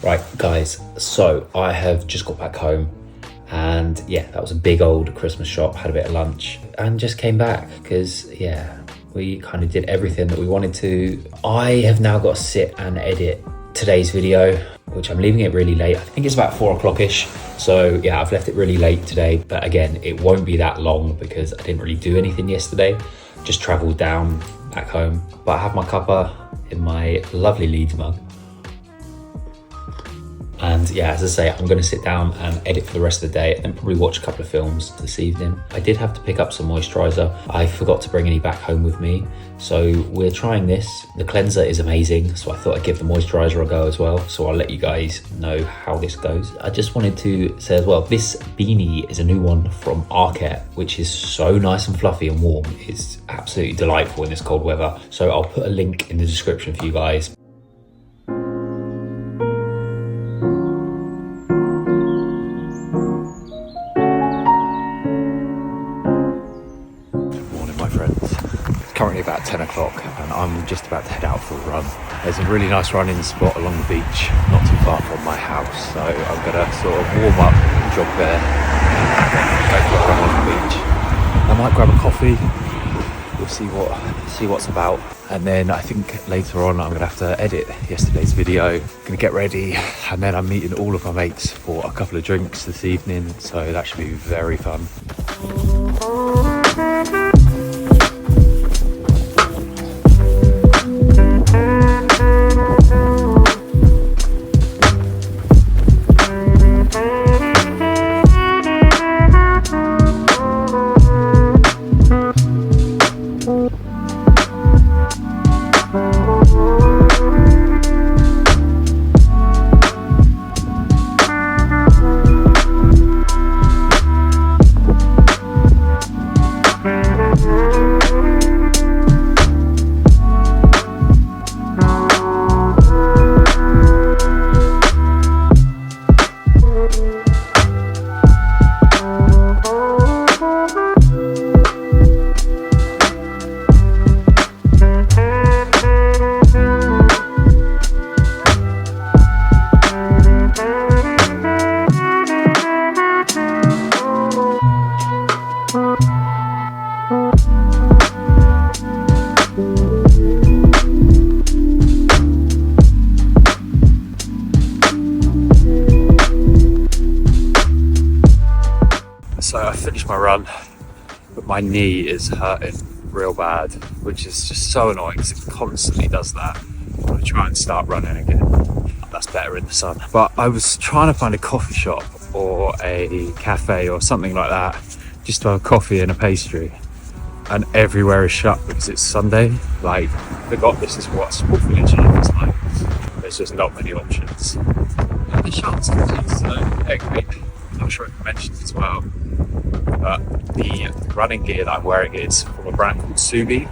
Right, guys, so I have just got back home and yeah, that was a big old Christmas shop, had a bit of lunch and just came back because yeah, we kind of did everything that we wanted to. I have now got to sit and edit today's video, which I'm leaving it really late. I think it's about 4 o'clock-ish. So yeah, I've left it really late today, but again, it won't be that long because I didn't really do anything yesterday. Just traveled down back home, but I have my cuppa in my lovely Leeds mug. And yeah, as I say, I'm going to sit down and edit for the rest of the day and then probably watch a couple of films this evening. I did have to pick up some moisturiser. I forgot to bring any back home with me. So we're trying this. The cleanser is amazing. So I thought I'd give the moisturiser a go as well. So I'll let you guys know how this goes. I just wanted to say as well, this beanie is a new one from Arket, which is so nice and fluffy and warm. It's absolutely delightful in this cold weather. So I'll put a link in the description for you guys. friends. It's currently about 10 o'clock and I'm just about to head out for a run. There's a really nice running spot along the beach, not too far from my house, so I'm going to sort of warm up, jog there, and then go for a run on the beach. I might grab a coffee, we'll see what's about, and then I think later on I'm going to have to edit yesterday's video, going to get ready, and then I'm meeting all of my mates for a couple of drinks this evening, so that should be very fun. So I finished my run, but my knee is hurting real bad, which is just so annoying because it constantly does that. I'm going to try and start running again. That's better in the sun. But I was trying to find a coffee shop or a cafe or something like that, just to have a coffee and a pastry. And everywhere is shut because it's Sunday. Like, this is what small village is like. There's just not many options. And the shop's closed, so I'm not sure if I mentioned as well, but the running gear that I'm wearing is from a brand called Subi.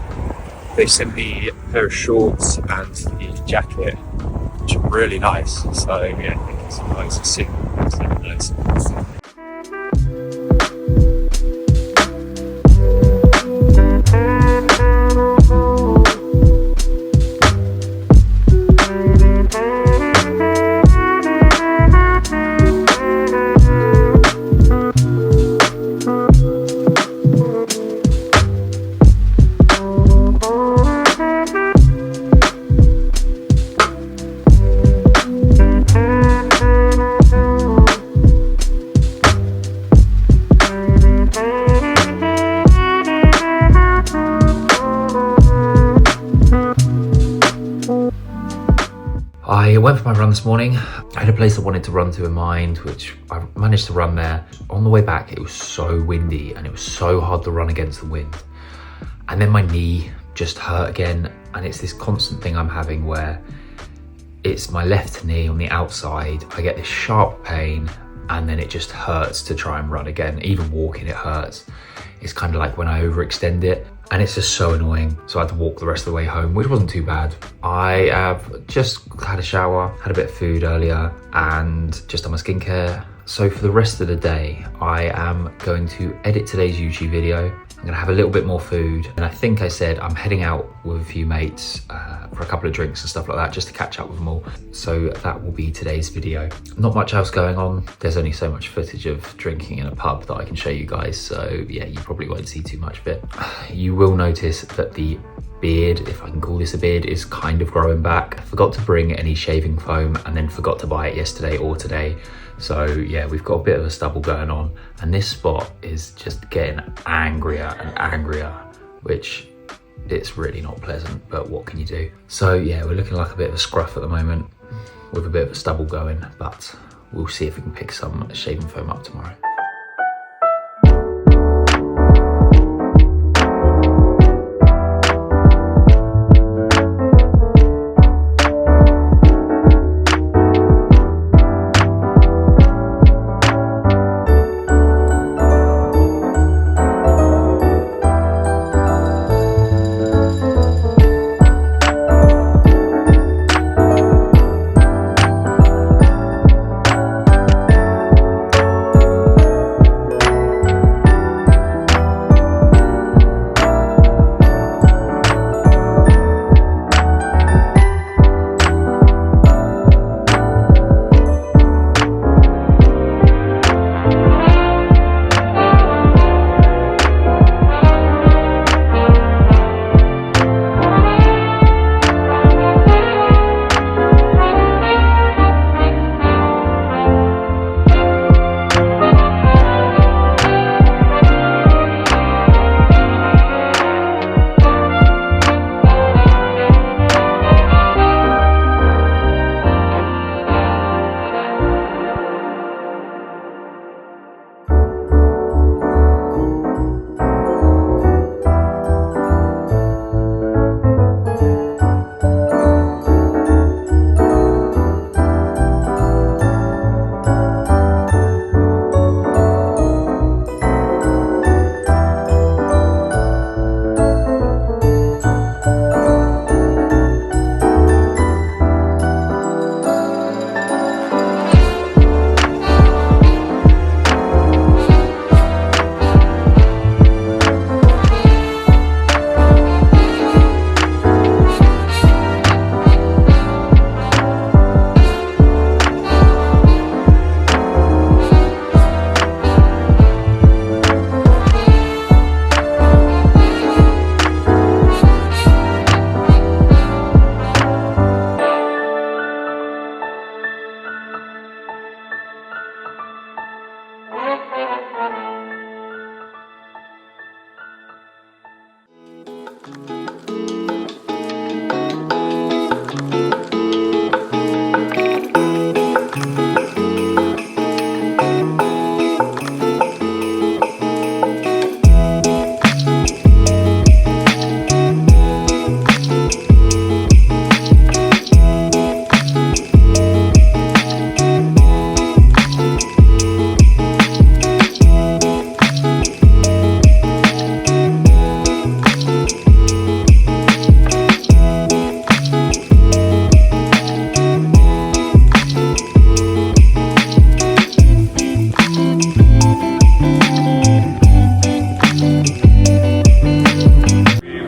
They sent me a pair of shorts and the jacket, which are really nice. So yeah, I think it's nice and sick. It's really nice. I went for my run this morning. I had a place I wanted to run to in mind, which I managed to run there. On the way back, it was so windy and it was so hard to run against the wind. And then my knee just hurt again. And it's this constant thing I'm having where it's my left knee on the outside. I get this sharp pain and then it just hurts to try and run again. Even walking, it hurts. It's kind of like when I overextend it. And it's just so annoying. So I had to walk the rest of the way home, which wasn't too bad. I have just had a shower, had a bit of food earlier, and just done my skincare. So for the rest of the day, I am going to edit today's YouTube video. I'm gonna have a little bit more food. And I think I said I'm heading out with a few mates for a couple of drinks and stuff like that, just to catch up with them all. So that will be today's video. Not much else going on. There's only so much footage of drinking in a pub that I can show you guys. So yeah, you probably won't see too much of it. You will notice that the beard, if I can call this a beard, is kind of growing back. I forgot to bring any shaving foam and then forgot to buy it yesterday or today. So yeah, we've got a bit of a stubble going on and this spot is just getting angrier and angrier, which it's really not pleasant, but what can you do? So yeah, we're looking like a bit of a scruff at the moment with a bit of a stubble going, but we'll see if we can pick some shaving foam up tomorrow.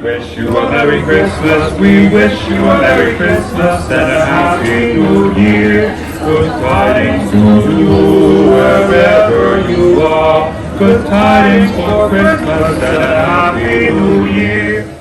wish you a Merry Christmas, we wish you a Merry Christmas and a Happy New Year. Good tidings to you wherever you are. Good tidings for Christmas and a Happy New Year.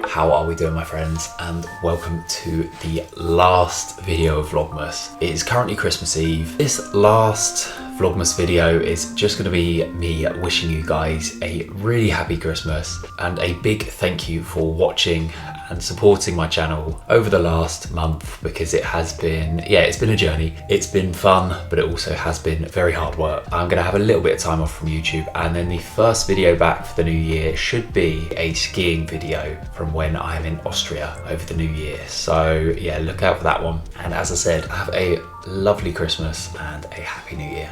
How are we doing, my friends, and welcome to the last video of Vlogmas. It is currently Christmas Eve. This last Vlogmas video is just going to be me wishing you guys a really happy Christmas and a big thank you for watching and supporting my channel over the last month, because it has been, it's been a journey. It's been fun, but it also has been very hard work. I'm gonna have a little bit of time off from YouTube, and then the first video back for the new year should be a skiing video from when I'm in Austria over the new year. So yeah, look out for that one. And as I said, have a lovely Christmas and a happy new year.